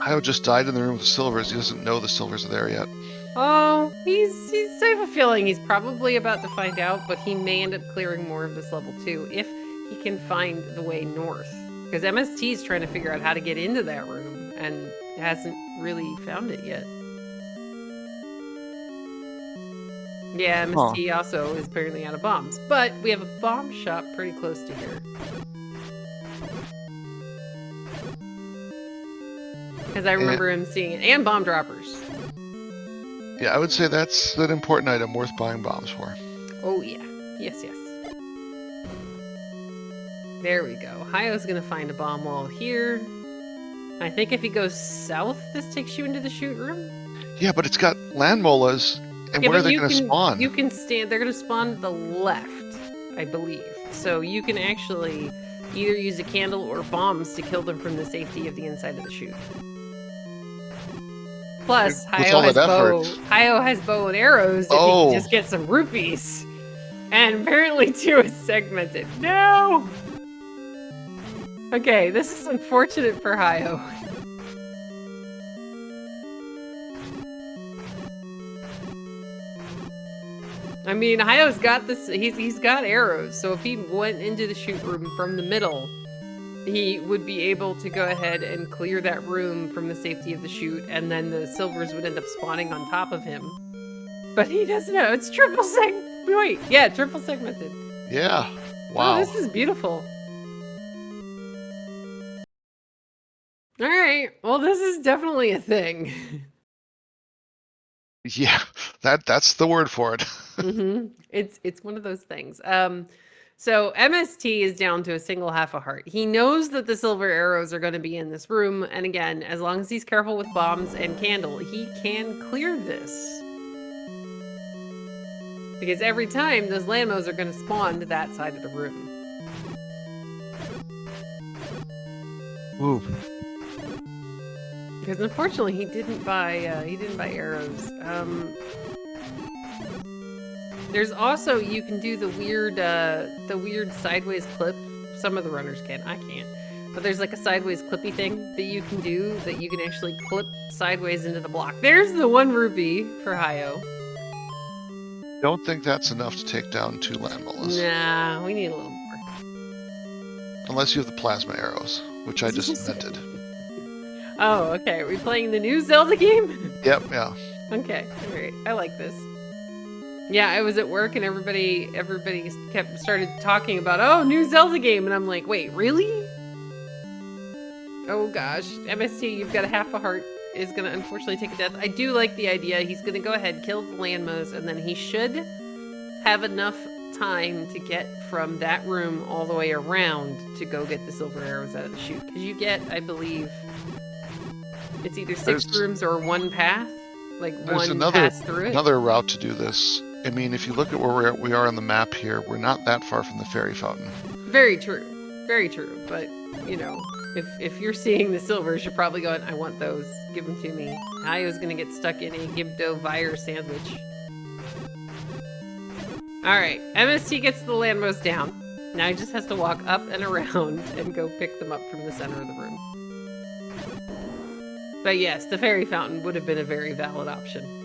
Hyo just died in the room with the silvers. He doesn't know the silvers are there yet. Oh, I have a feeling he's probably about to find out, but he may end up clearing more of this level 2 if he can find the way north. Because MST is trying to figure out how to get into that room and hasn't really found it yet. Yeah, MST also is apparently out of bombs, but we have a bomb shop pretty close to here. Because I remember him seeing it, and bomb droppers. Yeah, I would say that's an important item worth buying bombs for. Oh yeah. Yes, yes. There we go. Hyo's gonna find a bomb wall here. I think if he goes south, this takes you into the shoot room. Yeah, but it's got land molas, and where are they gonna spawn? You can stand, they're gonna spawn to the left, I believe. so you can actually either use a candle or bombs to kill them from the safety of the inside of the chute. Plus, With all that effort. Hyo has bow and arrows if he can just get some rupees. And apparently 2 is segmented. No! Okay, this is unfortunate for Hyo. I mean, Hyo's got this, he's got arrows, so if he went into the chute room from the middle, he would be able to go ahead and clear that room from the safety of the chute, and then the silvers would end up spawning on top of him. But he doesn't know, it's triple segmented. Yeah, wow. Oh, this is beautiful. Alright, well this is definitely a thing. Yeah, that's the word for it. Mm-hmm. It's one of those things. So MST is down to a single half a heart. He knows that the silver arrows are going to be in this room, and again, as long as he's careful with bombs and candle, he can clear this. Because every time, those landmos are going to spawn to that side of the room. Ooh. Because unfortunately, he didn't buy arrows. There's also, you can do the weird sideways clip. Some of the runners can, I can't. But there's like a sideways clippy thing that you can do that you can actually clip sideways into the block. There's the 1 rupee for Hyo. Don't think that's enough to take down 2 landmollas. Nah, we need a little more. Unless you have the plasma arrows, which I just invented. Oh, okay. Are we playing the new Zelda game? Yep, yeah. Okay, alright. I like this. Yeah, I was at work and everybody started talking about, oh, new Zelda game, and I'm like, wait, really? Oh gosh, MST, you've got a half a heart, is gonna unfortunately take a death. I do like the idea. He's gonna go ahead, kill the landmos, and then he should have enough time to get from that room all the way around to go get the silver arrows out of the chute. Because you get, I believe, it's either 6 rooms or 1 path. Like one pass through it. Another route to do this. I mean, if you look at where we are on the map here, we're not that far from the fairy fountain. Very true. Very true. But, you know, if you're seeing the silvers, you're probably going, I want those. Give them to me. Hyo's going to get stuck in a Gibdo Vire sandwich. Alright, MST gets the landmos down. Now he just has to walk up and around and go pick them up from the center of the room. But yes, the fairy fountain would have been a very valid option.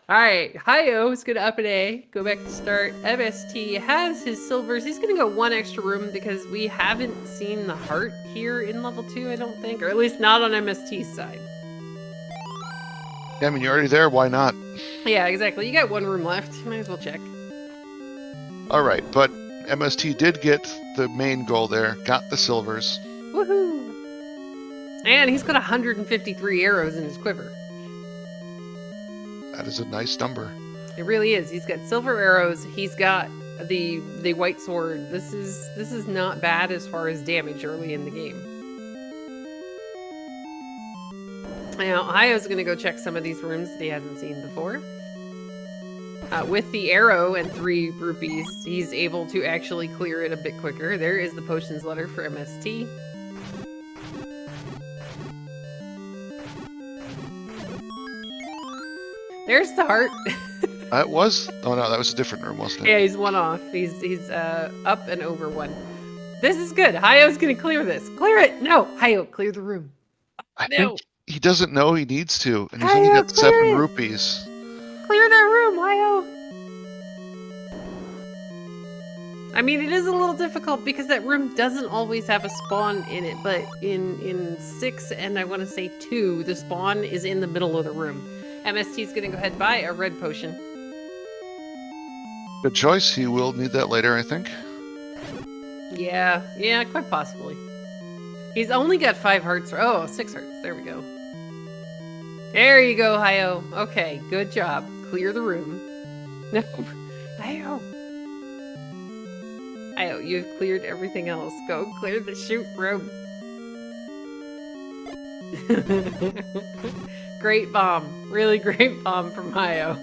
Alright, Hyo is going to up an A, go back to start. MST has his silvers. He's going to go 1 extra room because we haven't seen the heart here in level 2, I don't think. Or at least not on MST's side. Yeah, I mean, you're already there, why not? Yeah, exactly. You got 1 room left. Might as well check. Alright, but MST did get the main goal there, got the silvers. Woohoo! And he's got 153 arrows in his quiver. That is a nice number. It really is. He's got silver arrows. He's got the white sword. This is not bad as far as damage early in the game. Now, Hyo's going to go check some of these rooms that he hasn't seen before. With the arrow and 3 rupees, he's able to actually clear it a bit quicker. There is the potions letter for MST. There's the heart. That was? Oh no, that was a different room, wasn't it? Yeah, he's 1 off. He's up and over 1. This is good. Hyo's going to clear this. Clear it! No! Hyo, clear the room. I think he doesn't know he needs to, and he's only got 7 rupees. Clear that room, Hyo! I mean, it is a little difficult because that room doesn't always have a spawn in it, but in 6 and I want to say 2, the spawn is in the middle of the room. MST's going to go ahead and buy a red potion. Good choice. He will need that later, I think. Yeah, quite possibly. He's only got 5 hearts. Oh, 6 hearts. There we go. There you go, Hyo. Okay, good job. Clear the room. No, Hyo. Hyo, you've cleared everything else. Go clear the chute room. Great bomb. Really great bomb from Hyo.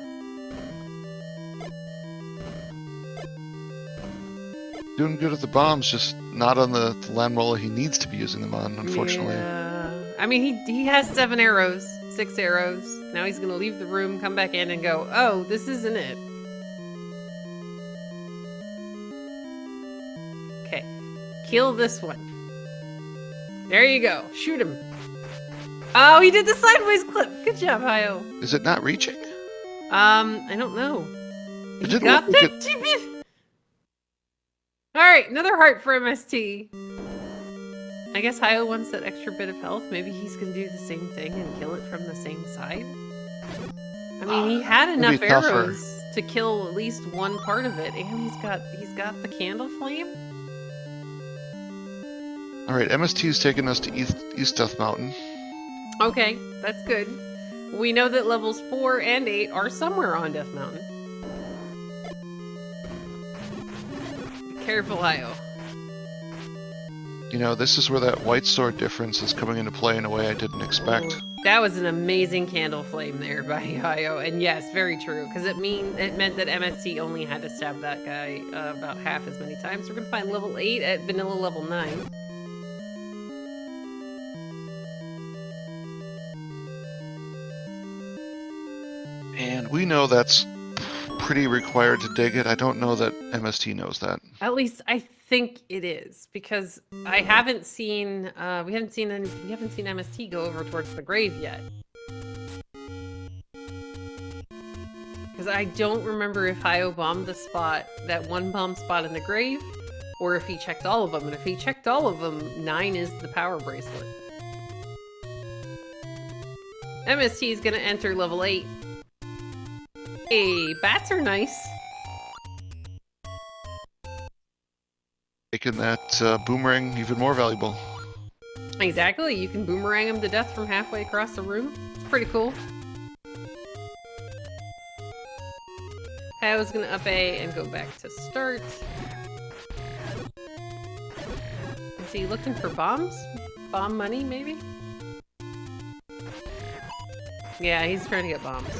Doing good at the bombs, just not on the landroller he needs to be using them on, unfortunately. Yeah. I mean, he has 7 arrows, 6 arrows. Now he's gonna leave the room, come back in, and go, oh, this isn't it. Okay. Kill this one. There you go. Shoot him. Oh, he did the sideways clip. Good job, Hyo. Is it not reaching? I don't know. It He didn't got look like that. All right, another heart for MST. I guess Hyo wants that extra bit of health. Maybe he's gonna do the same thing and kill it from the same side. I mean, he had enough arrows to kill at least one part of it, and he's got the candle flame. All right, MST's taking us to East Death Mountain. Okay, that's good. We know that levels 4 and 8 are somewhere on Death Mountain. Be careful, Hyo. You know, this is where that white sword difference is coming into play in a way I didn't expect. Ooh, that was an amazing candle flame there by Hyo, and yes, very true, because it meant that MST only had to stab that guy about half as many times. We're gonna find level 8 at vanilla level 9. And we know that's pretty required to dig it. I don't know that MST knows that. At least I think it is, because I haven't seen we haven't seen MST go over towards the grave yet. Because I don't remember if Hyo bombed the spot, that one bomb spot in the grave, or if he checked all of them. And if he checked all of them, 9 is the power bracelet. MST is gonna enter level 8. Hey, bats are nice. Making that boomerang even more valuable. Exactly, you can boomerang him to death from halfway across the room. It's pretty cool. I was gonna up A and go back to start. Is he looking for bombs? Bomb money, maybe? Yeah, he's trying to get bombs.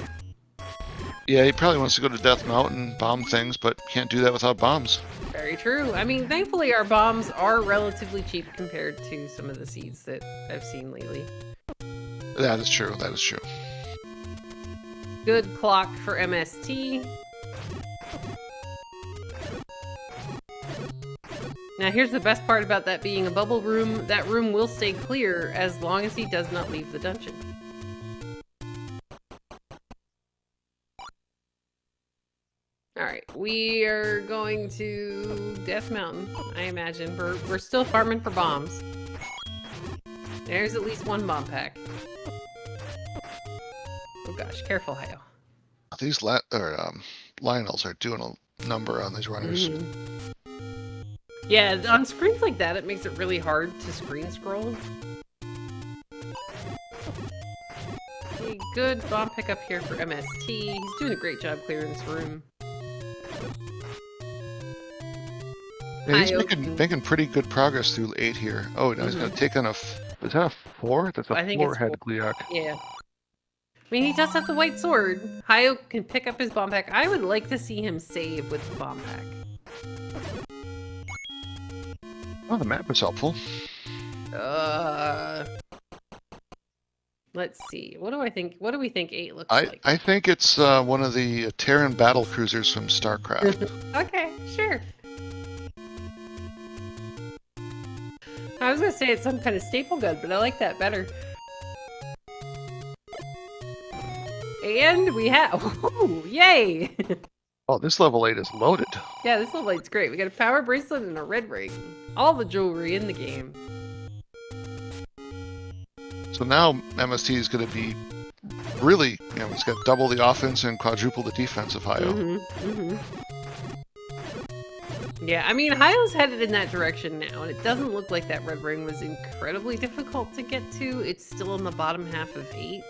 Yeah, he probably wants to go to Death Mountain, bomb things, but can't do that without bombs. Very true. I mean, thankfully our bombs are relatively cheap compared to some of the seeds that I've seen lately. That is true, that is true. Good clock for MST. Now here's the best part about that being a bubble room. That room will stay clear as long as he does not leave the dungeon. Alright, we are going to Death Mountain, I imagine. We're still farming for bombs. There's at least one bomb pack. Oh gosh, careful, Hyo. These Lionels are doing a number on these runners. Yeah, on screens like that, it makes it really hard to screen scroll. Okay, good bomb pickup here for MST. He's doing a great job clearing this room. Yeah, he's making pretty good progress through 8 here. Oh, now he's going to take on is that a 4? That's a 4-head Gliok. Yeah. I mean, he does have the white sword. Hyo can pick up his bomb pack. I would like to see him save with the bomb pack. Oh, the map is helpful. Let's see. What do I think? What do we think 8 looks like? I think it's one of the Terran battle cruisers from StarCraft. Okay, sure. I was gonna say it's some kind of staple gun, but I like that better. And we have, ooh, yay! Oh, this level 8 is loaded. Yeah, this level 8's great. We got a power bracelet and a red ring. All the jewelry in the game. So now MST is going to be really, he's got double the offense and quadruple the defense of Hyo. Yeah, I mean, Hyo's headed in that direction now, and it doesn't look like that red ring was incredibly difficult to get to. It's still in the bottom half of 8.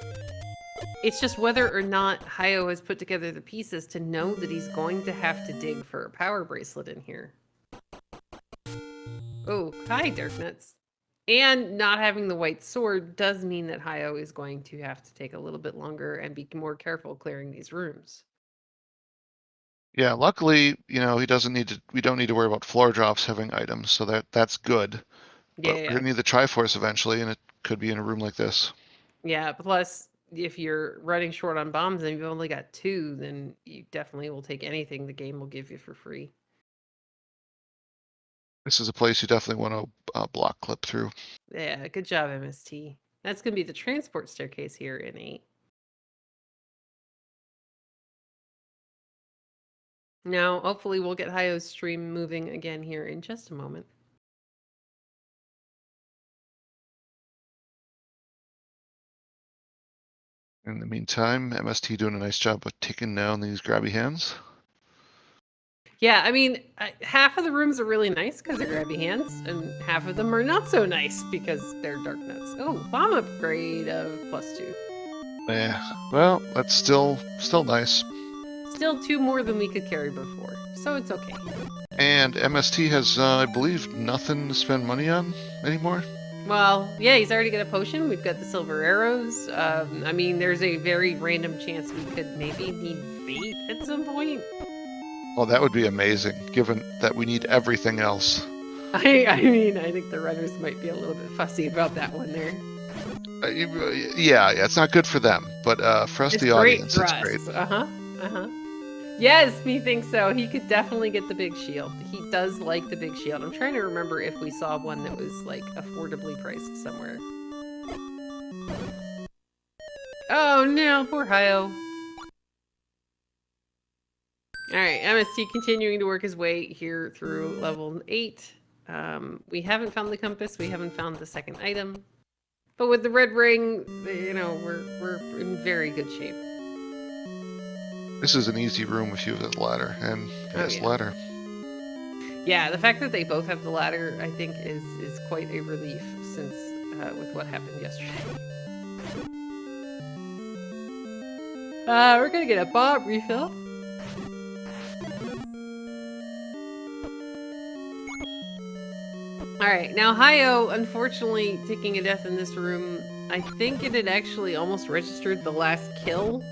It's just whether or not Hyo has put together the pieces to know that he's going to have to dig for a power bracelet in here. Oh, hi, Darknuts. And not having the white sword does mean that Hyo is going to have to take a little bit longer and be more careful clearing these rooms. Yeah, luckily, he doesn't need to. We don't need to worry about floor drops having items, so that's good. Yeah, But we're yeah, gonna need the Triforce eventually, and it could be in a room like this. yeah. Plus, if you're running short on bombs and you've only got 2, then you definitely will take anything the game will give you for free. This is a place you definitely want to block clip through. Yeah, good job, MST. That's gonna be the transport staircase here in 8. Now, hopefully, we'll get Hyo's stream moving again here in just a moment. In the meantime, MST doing a nice job of taking down these grabby hands. Yeah, I mean, half of the rooms are really nice because they're grabby hands, and half of them are not so nice because they're dark nuts. Oh, bomb upgrade of +2. Yeah, well, that's still nice. Still 2 more than we could carry before, so it's okay. And MST has, I believe, nothing to spend money on anymore. Well, yeah, he's already got a potion. We've got the silver arrows. I mean, there's a very random chance we could maybe need bait at some point. Oh, that would be amazing, given that we need everything else. I mean, I think the runners might be a little bit fussy about that one there. Yeah, it's not good for them, but for us, It's the great audience, for it's us. great. Yes, me thinks so. He could definitely get the big shield. He does like the big shield. I'm trying to remember if we saw one that was like affordably priced somewhere. Oh no, poor Hyo. Alright, MST continuing to work his way here through level 8. We haven't found the compass, we haven't found the second item. But with the red ring, we're in very good shape. This is an easy room if you have the ladder, and yes, yeah. ladder. Yeah, the fact that they both have the ladder, I think, is quite a relief since with what happened yesterday. We're gonna get a bomb refill. Alright, now Hyo, unfortunately, taking a death in this room, I think it had actually almost registered the last kill,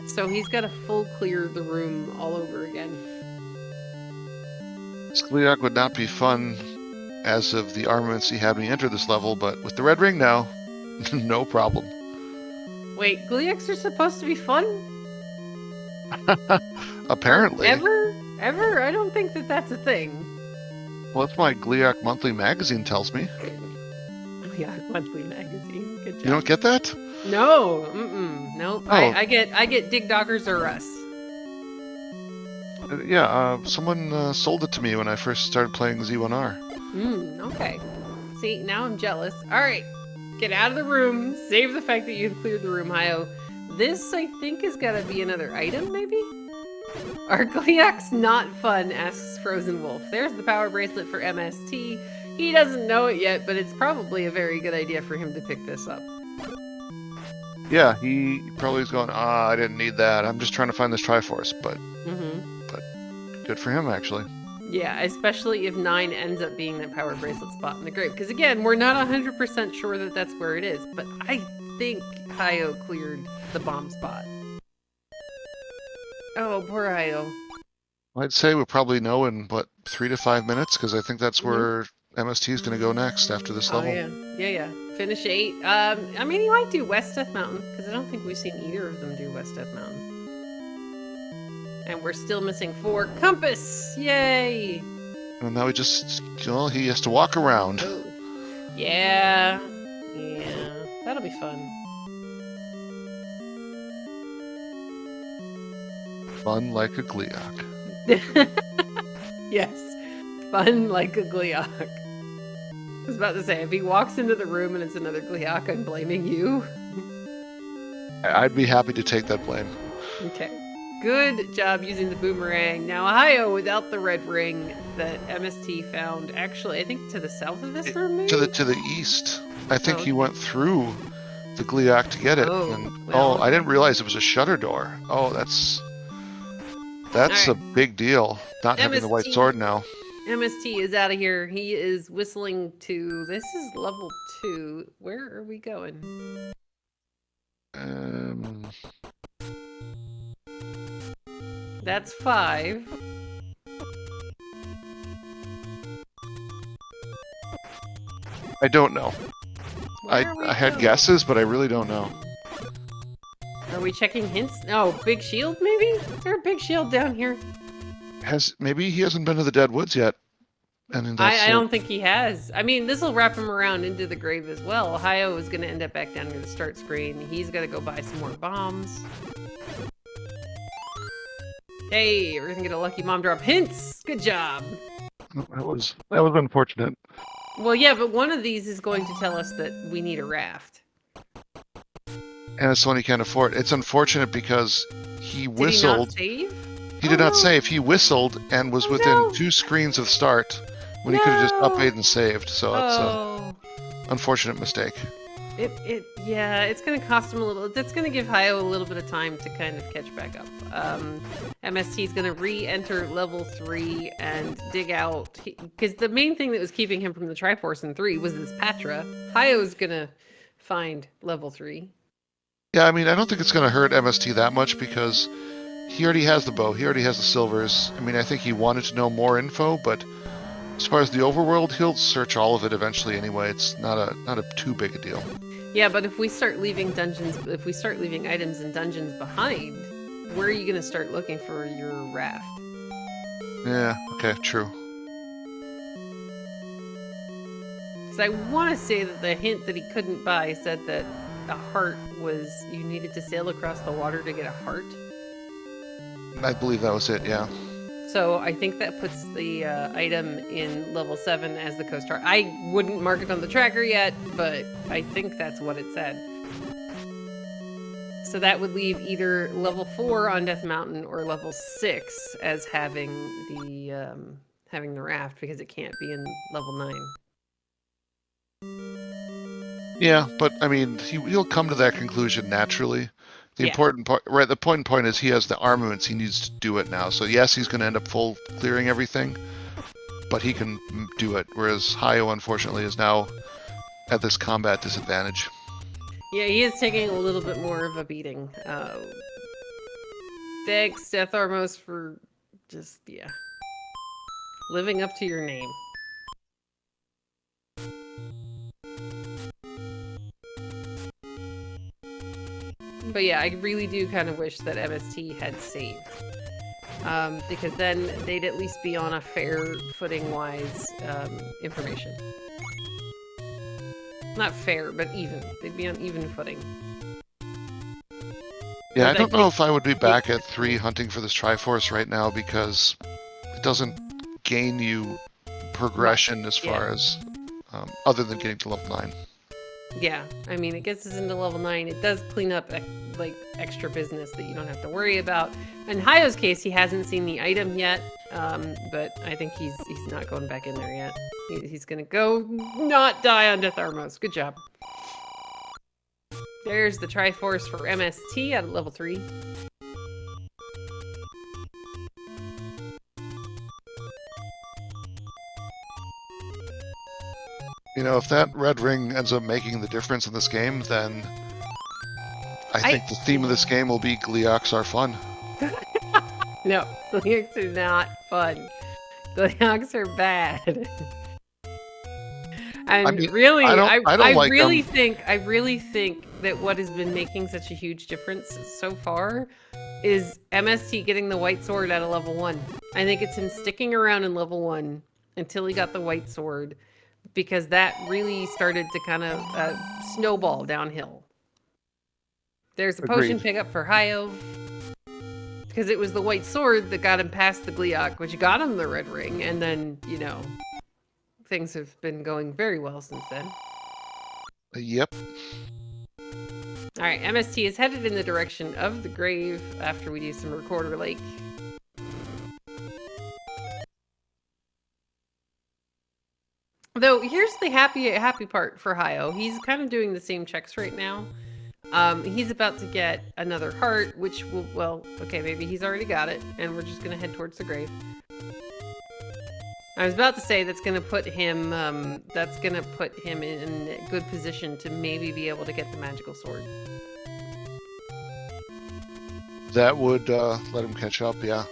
so he's got to full clear the room all over again. Skliak would not be fun as of the armaments he had when he entered this level, but with the red ring now, no problem. Wait, Gleex are supposed to be fun? Apparently. Ever? I don't think that that's a thing. Well, that's my Gliak Monthly magazine tells me. Gliak Monthly magazine. Good job. You don't get that? No. Nope. Oh. I get Dig Doggers or Us. Yeah, someone sold it to me when I first started playing Z1R. Okay. See, now I'm jealous. Alright. Get out of the room. Save the fact that you've cleared the room, Hyo. This, I think, has got to be another item, maybe? Are Gliaks not fun? Asks Frozen Wolf. There's the power bracelet for MST. He doesn't know it yet, but it's probably a very good idea for him to pick this up. Yeah, he probably is going, I didn't need that. I'm just trying to find this Triforce, but good for him, actually. Yeah, especially if 9 ends up being that power bracelet spot in the grave. Because again, we're not 100% sure that that's where it is, but I think Hyo cleared the bomb spot. Oh, poor Hyo. I'd say we'll probably know in, 3 to 5 minutes, because I think that's where MST is going to go next after this level. Yeah. Finish 8. I mean, he might do West Death Mountain, because I don't think we've seen either of them do West Death Mountain. And we're still missing 4. Compass! Yay! And now he has to walk around. Oh. Yeah. That'll be fun. Fun like a Gliak. Yes. Fun like a Gliak. I was about to say, if he walks into the room and it's another Gliak, I'm blaming you. I'd be happy to take that blame. Okay. Good job using the boomerang. Now, Hyo, without the red ring that MST found, actually, I think to the south of this room, maybe? To the east. I think he went through the Gliak to get it. I didn't realize it was a shutter door. Oh, that's right. A big deal. Not having the white sword now. MST is out of here. He is whistling to... This is level 2. Where are we going? That's 5. I don't know. Where are we I had going? guesses, but I really don't know. Are we checking hints? Oh, big shield maybe? Is there a big shield down here? Maybe he hasn't been to the Dead Woods yet, and I don't think he has. I mean, this will wrap him around into the grave as well. Hyo is going to end up back down near the start screen. He's got to go buy some more bombs. Hey, we're going to get a lucky mom drop. Hints! Good job. that was unfortunate. Well, yeah, but one of these is going to tell us that we need a raft. And it's one he can't afford. It's unfortunate because he whistled. Did he not save? He did Oh, not no. save. He whistled and was within no. 2 screens of start when he could have just No. uppaid and saved. So it's Oh. an unfortunate mistake. Yeah, it's going to cost him a little. That's going to give Hyo a little bit of time to kind of catch back up. MST is going to re-enter level 3 and dig out, because the main thing that was keeping him from the Triforce in 3 was this Patra. Hyo's going to find level 3. Yeah, I mean, I don't think it's going to hurt MST that much because he already has the bow. He already has the silvers. I mean, I think he wanted to know more info, but as far as the overworld, he'll search all of it eventually anyway. It's not a too big a deal. Yeah, but if we start leaving items in dungeons behind, where are you going to start looking for your raft? Yeah, okay, true. Because I want to say that the hint that he couldn't buy said that a heart was, you needed to sail across the water to get a heart. I believe that was it, yeah. So I think that puts the item in level 7 as the Coast Heart. I wouldn't mark it on the tracker yet, but I think that's what it said. So that would leave either level 4 on Death Mountain or level 6 as having the raft, because it can't be in level 9. Yeah, but I mean, he'll come to that conclusion naturally. The Yeah. important part, right? The point is he has the armaments. He needs to do it now. So yes, he's going to end up full clearing everything, but he can do it. Whereas Hyo, unfortunately, is now at this combat disadvantage. Yeah, he is taking a little bit more of a beating. Thanks, Death Armos, for just, yeah, living up to your name. But yeah, I really do kind of wish that MST had saved. Because then they'd at least be on a fair footing-wise information. Not fair, but even. They'd be on even footing. Yeah, I don't know if I would be back at 3 hunting for this Triforce right now because it doesn't gain you progression as far as other than getting to level 9. Yeah, I mean, it gets us into level 9. It does clean up like extra business that you don't have to worry about. In Hyo's case, he hasn't seen the item yet, but I think he's not going back in there yet. He's gonna go not die on Death Armos. Good job. There's the Triforce for MST at level 3. You know, if that red ring ends up making the difference in this game, then I think the theme of this game will be Gleeoks are fun. No, Gleeoks are not fun. Gleeoks are bad. And I mean, really, I really think that what has been making such a huge difference so far is MST getting the white sword at a level 1. I think it's him sticking around in level 1 until he got the white sword, because that really started to kind of snowball downhill. There's a potion pickup for Hyo, because it was the white sword that got him past the Gleeok, which got him the red ring, and then, you know, things have been going very well since then. Yep. Alright, MST is headed in the direction of the grave after we do some Recorder Lake. Though, here's the happy part for Hyo. He's kind of doing the same checks right now. He's about to get another heart, which will, well, okay, maybe he's already got it, and we're just gonna head towards the grave. I was about to say that's gonna put him in a good position to maybe be able to get the magical sword. That would let him catch up, yeah.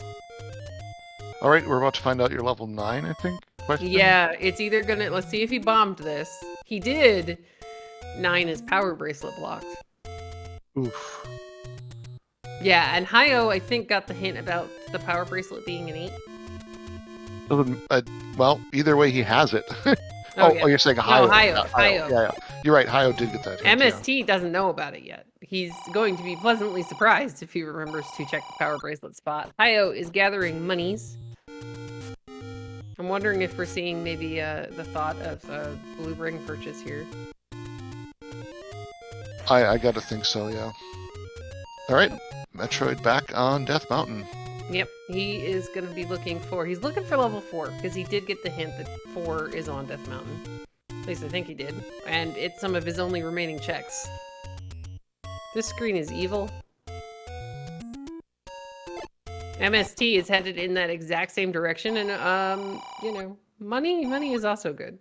All right, we're about to find out your level 9, I think? Question? Yeah, it's either gonna... Let's see if he bombed this. He did. 9 is power bracelet blocked. Oof. Yeah, and Hyo, I think, got the hint about the power bracelet being an 8. Well, either way, he has it. Oh, yeah. You're saying No, Hyo. Hyo. Yeah. You're right, Hyo did get that hint, MST doesn't know about it yet. He's going to be pleasantly surprised if he remembers to check the power bracelet spot. Hyo is gathering monies. I'm wondering if we're seeing maybe the thought of a blue ring purchase here. I gotta think so, yeah. All right, Metroid back on Death Mountain. Yep, he is going to be looking for... He's looking for level 4, because he did get the hint that 4 is on Death Mountain. At least I think he did. And it's some of his only remaining checks. This screen is evil. MST is headed in that exact same direction, and, you know, money is also good.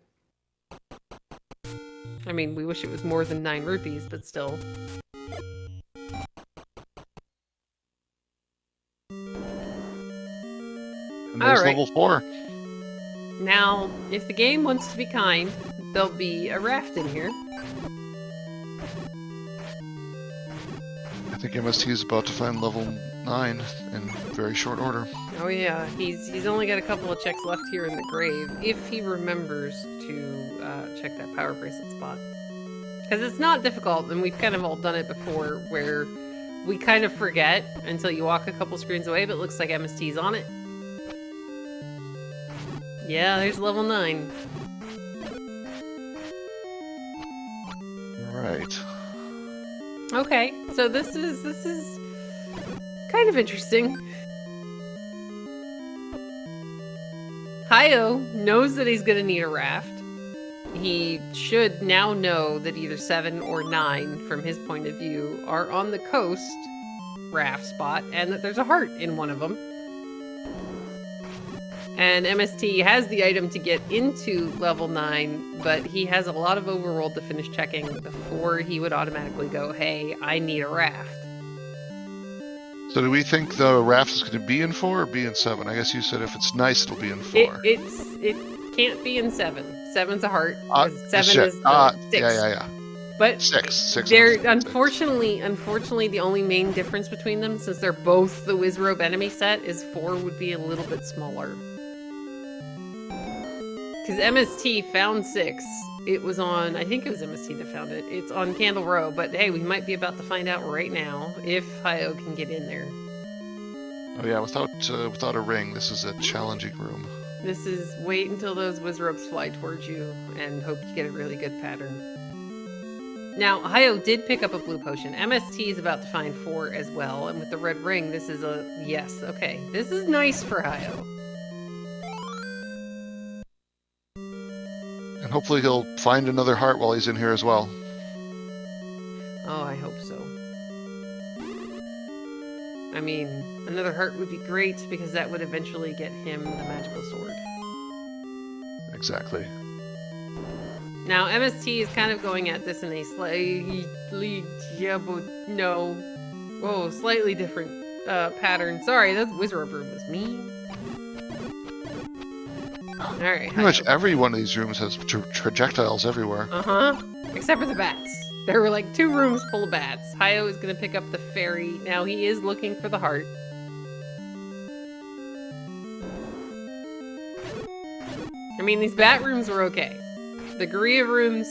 I mean, we wish it was more than 9 rupees, but still. And there's level 4. Now, if the game wants to be kind, there'll be a raft in here. I think MST is about to find level 9 in very short order. Oh yeah, he's only got a couple of checks left here in the grave, if he remembers to check that power bracelet spot. Because it's not difficult, and we've kind of all done it before, where we kind of forget until you walk a couple screens away, but it looks like MST's on it. Yeah, there's level 9. Right. Okay, so this is kind of interesting. Hyo knows that he's gonna need a raft. He should now know that either 7 or 9, from his point of view, are on the coast raft spot, and that there's a heart in one of them. And MST has the item to get into level 9, but he has a lot of overworld to finish checking before he would automatically go, hey, I need a raft. So do we think the raft is going to be in 4 or be in 7? I guess you said if it's nice, it'll be in 4. It can't be in 7. 7's a heart. 7 is 6. Yeah. But 6. They're unfortunately the only main difference between them, since they're both the Wizrobe enemy set, is 4 would be a little bit smaller. Because MST found 6. It was on, I think it was MST that found it. It's on Candle Row, but hey, we might be about to find out right now if Hyo can get in there. Oh yeah, without a ring, this is a challenging room. This is wait until those Wizrobes fly towards you and hope you get a really good pattern. Now, Hyo did pick up a blue potion. MST is about to find 4 as well, and with the red ring, this is a yes. Okay, this is nice for Hyo. And hopefully he'll find another heart while he's in here as well. Oh, I hope so. I mean, another heart would be great, because that would eventually get him the magical sword. Exactly. Now, MST is kind of going at this in a slightly different pattern. Sorry, that Wizrobe room was mean. Alright. Pretty much every one of these rooms has projectiles everywhere. Uh-huh. Except for the bats. There were like 2 rooms full of bats. Hyo is going to pick up the fairy. Now, he is looking for the heart. I mean, these bat rooms were okay. The Guria rooms...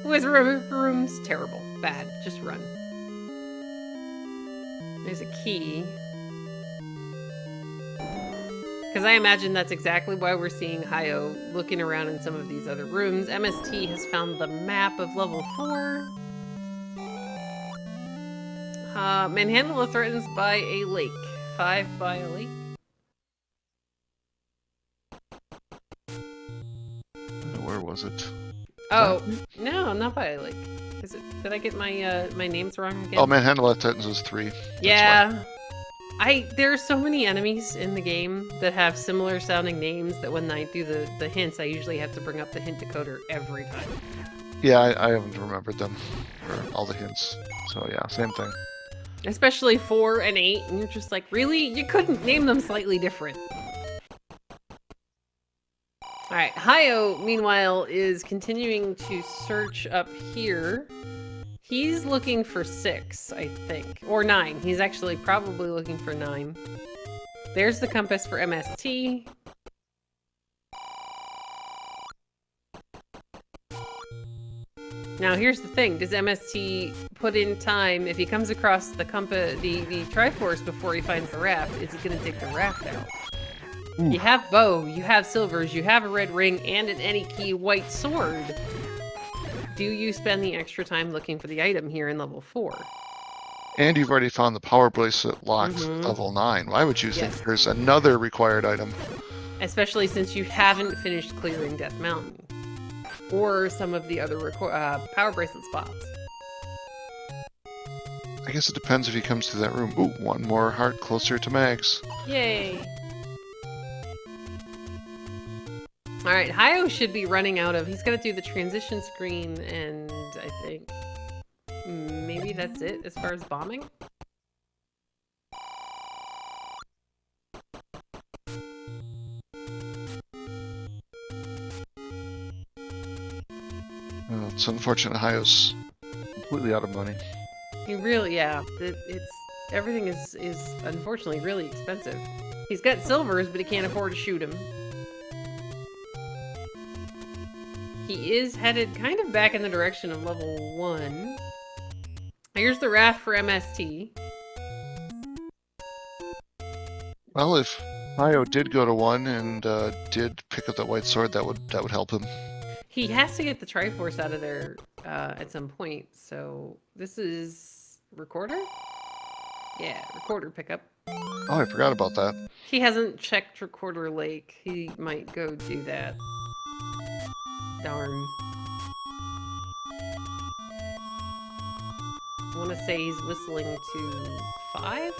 Wizrobe rooms, terrible. Bad. Just run. There's a key. Because I imagine that's exactly why we're seeing Hyo looking around in some of these other rooms. MST has found the map of level 4. Manhandle threatens by a lake. 5 by a lake. Where was it? Oh, no, not by a lake. Is it? Did I get my my names wrong again? Oh, Manhandle Titans is 3. Yeah. There are so many enemies in the game that have similar sounding names that when I do the hints, I usually have to bring up the hint decoder every time. Yeah, I haven't remembered them for all the hints. So yeah, same thing. Especially 4 and 8, and you're just like, really? You couldn't name them slightly different. Alright, Hyo, meanwhile, is continuing to search up here. He's looking for 6, I think. Or 9. He's actually probably looking for 9. There's the compass for MST. Now here's the thing, does MST put in time, if he comes across the Triforce before he finds the raft, is he gonna take the raft out? Ooh. You have bow, you have silvers, you have a red ring, and an any key white sword. Do you spend the extra time looking for the item here in level 4? And you've already found the power bracelet locked at level 9. Why would you think there's another required item? Especially since you haven't finished clearing Death Mountain. Or some of the other power bracelet spots. I guess it depends if he comes to that room. Ooh, one more heart closer to Mags. Yay! Alright, Hyo should be running out of... He's got to do the transition screen, and I think... maybe that's it as far as bombing? It's unfortunate Hyo's completely out of money. He really, yeah. Everything is unfortunately really expensive. He's got silvers, but he can't afford to shoot him. He is headed kind of back in the direction of level 1. Here's the raft for MST. Well, if Hyo did go to 1 and did pick up that white sword, that would help him. He has to get the Triforce out of there at some point, so this is recorder? Yeah, recorder pickup. Oh, I forgot about that. He hasn't checked Recorder Lake. He might go do that. Darn. I want to say he's whistling to 5?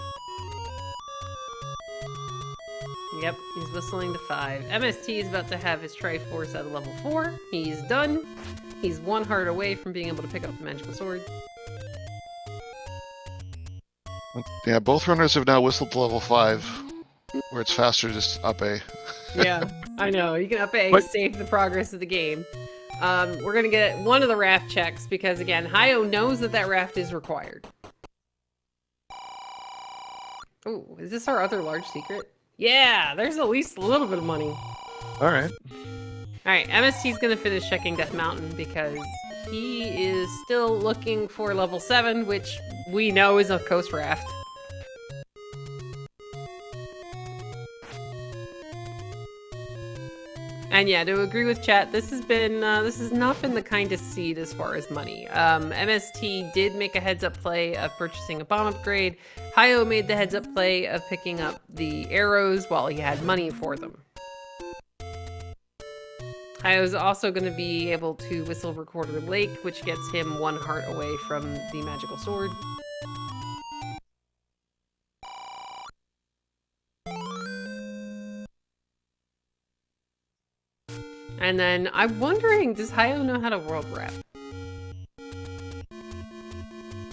Yep, he's whistling to 5. MST is about to have his Triforce at a level 4. He's done. He's 1 heart away from being able to pick up the magical sword. Yeah, both runners have now whistled to level 5, where it's faster to just up A. Yeah, I know. You can up A, save the progress of the game. We're going to get one of the raft checks, because again, Hyo knows that raft is required. Oh, is this our other large secret? Yeah, there's at least a little bit of money. Alright. Alright, MST's gonna finish checking Death Mountain because he is still looking for level 7, which we know is a coast raft. And yeah, to agree with chat, this has not been the kindest seed as far as money. MST did make a heads-up play of purchasing a bomb upgrade. Hyo made the heads-up play of picking up the arrows while he had money for them. Hyo's also going to be able to whistle Recorder Lake, which gets him 1 heart away from the magical sword. And then I'm wondering, does Hyo know how to world wrap?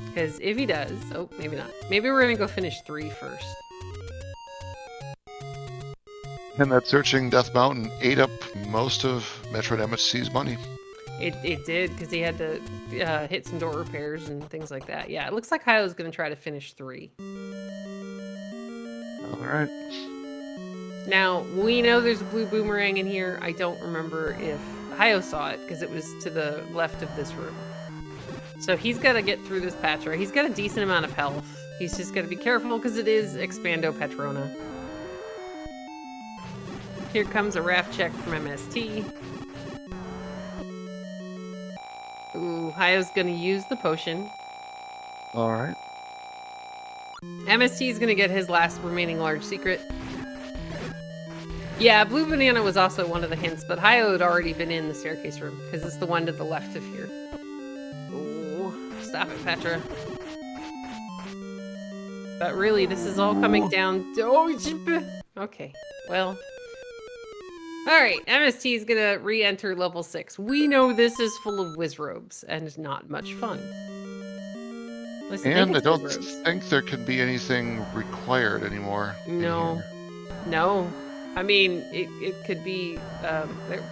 Because if he does, oh, maybe not. Maybe we're gonna go finish 3 first. And that searching Death Mountain ate up most of MetroidMst's money. It did, because he had to hit some door repairs and things like that. Yeah, it looks like Hyo's gonna try to finish 3. Alright. Now, we know there's a blue boomerang in here. I don't remember if Hyo saw it, because it was to the left of this room. So he's got to get through this Patra. He's got a decent amount of health. He's just got to be careful, because it is Expando Petrona. Here comes a raft check from MST. Ooh, Hyo's going to use the potion. Alright. MST is going to get his last remaining large secret. Yeah, Blue Banana was also one of the hints, but Hyo had already been in the staircase room, because it's the one to the left of here. Ooh, stop it, Petra. But really, this is all coming down to... Okay, well... Alright, MST is gonna re-enter level 6. We know this is full of whiz robes, and not much fun. Listen, And I don't those roads. think there can be anything required anymore. in No. here. No. I mean, it could be, there...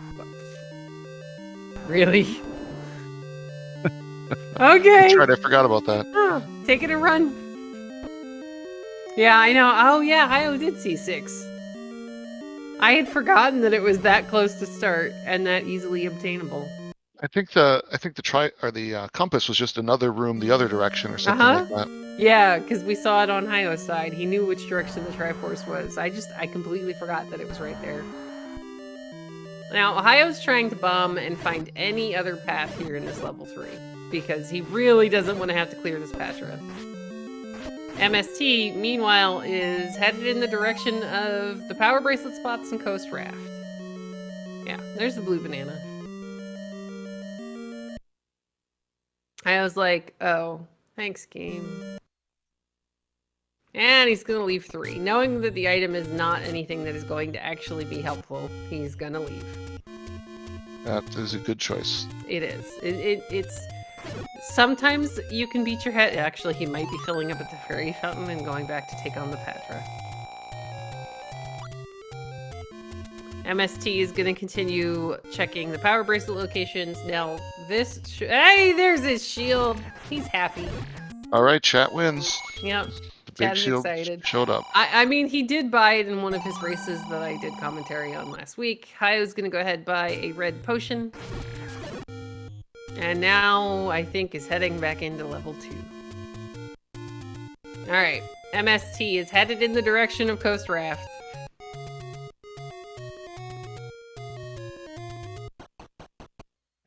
Really? Okay. That's right, I forgot about that. Oh, take it and run. Yeah, I know. Oh, yeah, Hyo did see 6. I had forgotten that it was that close to start and that easily obtainable. I think the compass was just another room the other direction or something like that. Yeah, because we saw it on Hyo's side. He knew which direction the Triforce was. I completely forgot that it was right there. Now, Hyo's trying to bomb and find any other path here in this level 3, because he really doesn't want to have to clear this Patra. MST, meanwhile, is headed in the direction of the Power Bracelet spots and Coast Raft. Yeah, there's the blue banana. I was like, oh, thanks, game. And he's gonna leave 3. Knowing that the item is not anything that is going to actually be helpful, he's gonna leave. That is a good choice. It is. It's... Sometimes you can beat your head. Actually, he might be filling up at the fairy fountain and going back to take on the Patra. MST is going to continue checking the power bracelet locations. Now, this... Hey, there's his shield. He's happy. All right, chat wins. Yep. The big Chad's shield excited. showed up. I mean, he did buy it in one of his races that I did commentary on last week. Hyo's going to go ahead and buy a red potion. And now, I think, is heading back into level 2. Alright, MST is headed in the direction of Coast Raft.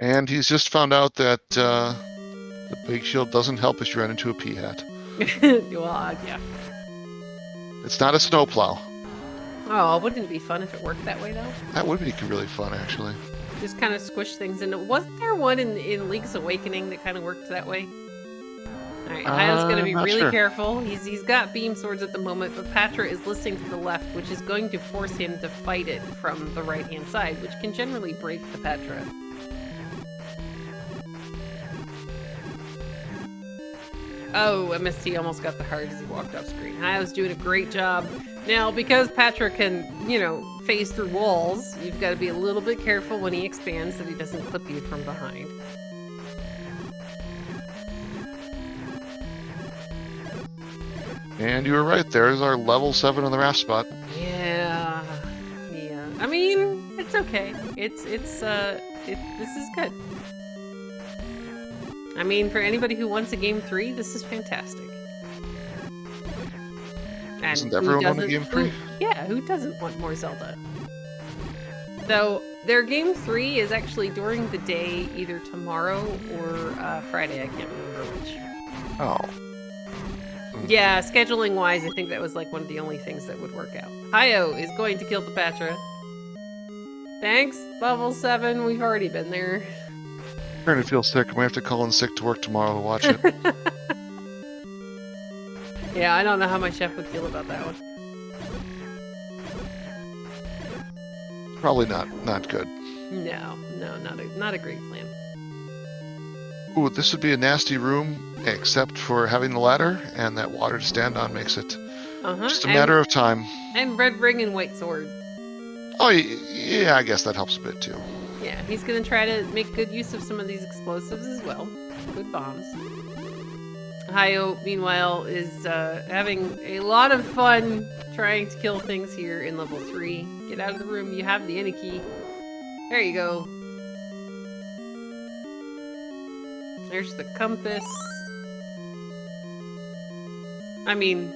And he's just found out that the big shield doesn't help if you run into a pea hat. Well, yeah. It's not a snowplow. Oh, wouldn't it be fun if it worked that way, though? That would be really fun, actually. Just kind of squish things into... Wasn't there one in Link's Awakening that kind of worked that way? Alright, Hyo's gonna be really careful. He's got beam swords at the moment, but Patra is listening to the left, which is going to force him to fight it from the right-hand side, which can generally break the Patra. Oh, MST almost got the heart as he walked off screen. Hyo's doing a great job. Now, because Patra can, phase through walls, you've got to be a little bit careful when he expands that he doesn't clip you from behind. And you were right, there's our level 7 on the raft spot. Yeah. I mean, it's okay. This is good. I mean, for anybody who wants a game 3, this is fantastic. And Doesn't everyone want a game 3? Yeah, who doesn't want more Zelda? So, their game 3 is actually during the day, either tomorrow or Friday, I can't remember which. Oh. Yeah, scheduling-wise, I think that was like one of the only things that would work out. Hyo is going to kill the Patra. Thanks, level 7, we've already been there. I'm starting to feel sick. I might have to call in sick to work tomorrow to watch it. Yeah, I don't know how my chef would feel about that one. Probably not good. No, not a great plan. Ooh, this would be a nasty room, except for having the ladder, and that water to stand on makes it just a matter of time. And red ring and white sword. Oh, yeah, I guess that helps a bit too. Yeah, he's gonna try to make good use of some of these explosives as well. Good bombs. Hyo, meanwhile, is having a lot of fun trying to kill things here in level 3. Get out of the room, you have the N key. There you go. There's the compass. I mean,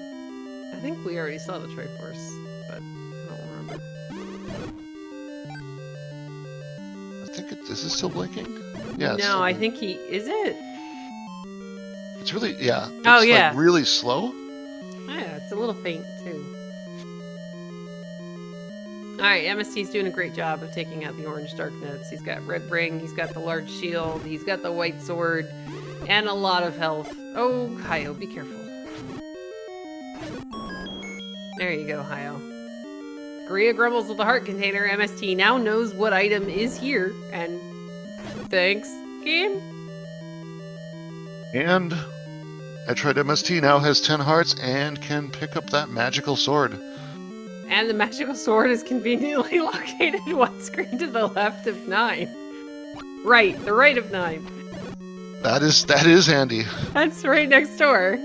I think we already saw the Triforce, but I don't remember. Is it still blinking? Yeah. No, I think is it? It's really, yeah. It's like really slow. Yeah, it's a little faint too. Alright, MST's doing a great job of taking out the orange dark nets. He's got red ring, he's got the large shield, he's got the white sword, and a lot of health. Oh, Hyo, be careful. There you go, Hyo. Korea grumbles with the heart container. MST now knows what item is here, and thanks, game. And MetroidMst now has 10 hearts and can pick up that magical sword. And the magical sword is conveniently located one screen to the left of 9. Right, the right of 9. That is handy. That's right next door.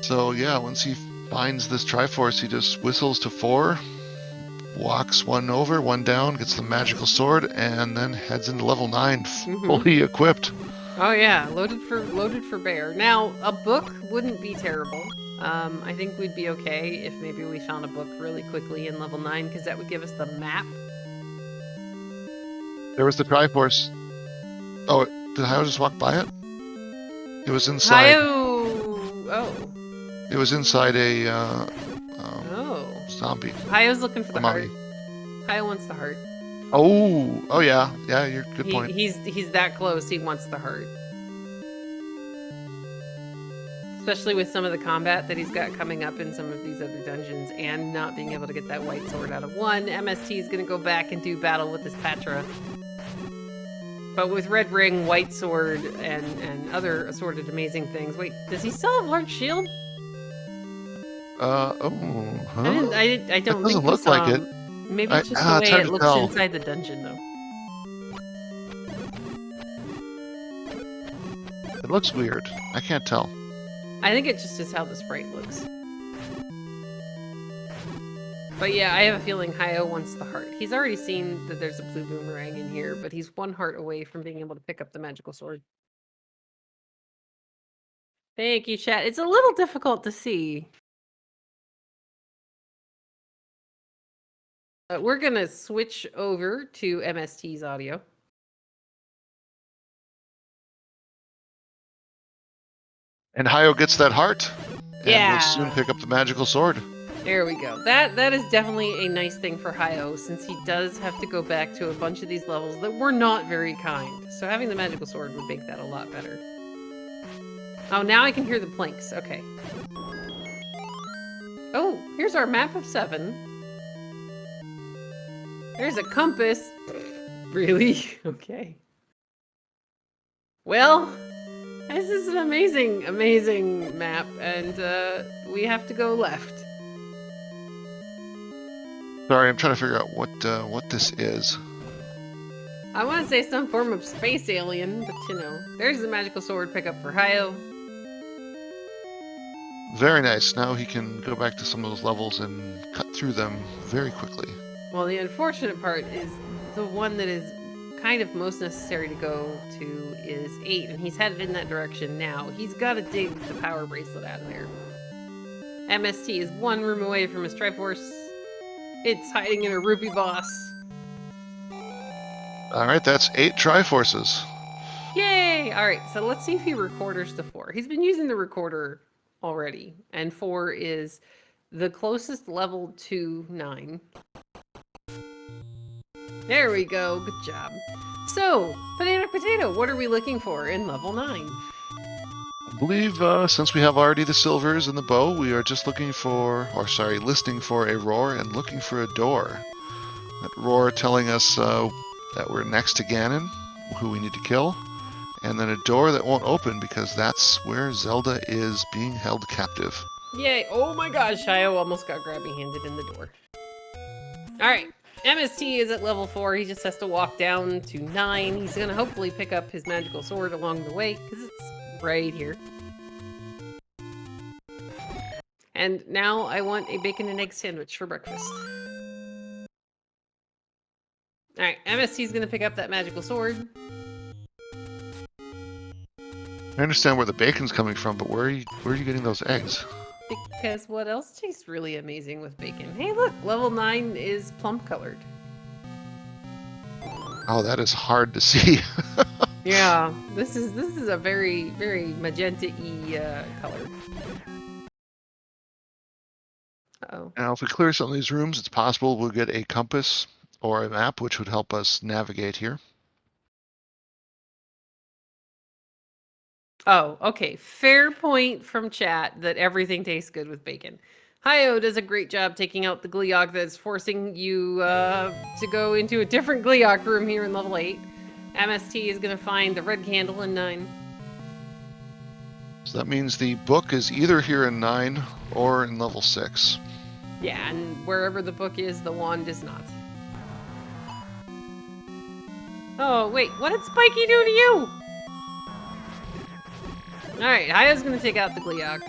So yeah, once he finds this Triforce, he just whistles to 4, walks 1 over, 1 down, gets the magical sword, and then heads into level 9, fully equipped. Oh yeah, loaded for bear. Now, a book wouldn't be terrible. I think we'd be okay if maybe we found a book really quickly in level 9, because that would give us the map. There was the Triforce. Oh, did Hyo just walk by it? It was inside. Oh. It was inside a zombie. Hyo's looking for the heart. Mommy. Hyo wants the heart. Oh yeah, you're good point. He's that close. He wants the heart. Especially with some of the combat that he's got coming up in some of these other dungeons, and not being able to get that white sword out of 1, MST is going to go back and do battle with this Patra. But with red ring, white sword, and other assorted amazing things. Wait, does he still have large shield? Huh? I don't It doesn't think look like it. Maybe it's just the way it looks tell. inside the dungeon, though. It looks weird. I can't tell. I think it just is how the sprite looks. But yeah, I have a feeling Hyo wants the heart. He's already seen that there's a blue boomerang in here, but he's 1 heart away from being able to pick up the magical sword. Thank you, chat. It's a little difficult to see. We're going to switch over to MST's audio. And Hyo gets that heart. Yeah. And will soon pick up the magical sword. There we go. That is definitely a nice thing for Hyo, since he does have to go back to a bunch of these levels that were not very kind. So having the magical sword would make that a lot better. Oh, now I can hear the planks. Okay. Oh, here's our map of 7. There's a compass. Really? Okay. Well, this is an amazing, amazing map, and we have to go left. Sorry, I'm trying to figure out what this is. I want to say some form of space alien, but you know, there's the magical sword pickup for Hyo. Very nice. Now he can go back to some of those levels and cut through them very quickly. Well, the unfortunate part is the one that is kind of most necessary to go to is 8, and he's headed in that direction now. He's got to dig the power bracelet out of there. MST is 1 room away from his Triforce. It's hiding in a rupee boss. Alright, that's 8 Triforces. Yay! Alright, so let's see if he recorders to 4. He's been using the recorder already, and 4 is the closest level to 9. There we go, good job. So, potato, what are we looking for in level 9? I believe since we have already the silvers and the bow, we are just listening for a roar and looking for a door. That roar telling us that we're next to Ganon, who we need to kill, and then a door that won't open because that's where Zelda is being held captive. Yay, oh my gosh, Hyo almost got grabby-handed in the door. Alright, MST is at level 4, he just has to walk down to 9. He's gonna hopefully pick up his magical sword along the way, because it's right here. And now I want a bacon and egg sandwich for breakfast. Alright, MST is going to pick up that magical sword. I understand where the bacon's coming from, but where are you getting those eggs? Because what else tastes really amazing with bacon? Hey look, level 9 is plum colored. Oh, that is hard to see. Yeah, this is a very, very magenta-y color. Uh-oh. Now, if we clear some of these rooms, it's possible we'll get a compass or a map, which would help us navigate here. Oh, okay. Fair point from chat that everything tastes good with bacon. Hyo does a great job taking out the Gleeok that's forcing you to go into a different Gleeok room here in level 8. MST is going to find the red candle in 9. So that means the book is either here in 9 or in level 6. Yeah, and wherever the book is, the wand is not. Oh, wait, what did Spiky do to you? Alright, Hyo's gonna take out the Gleeok.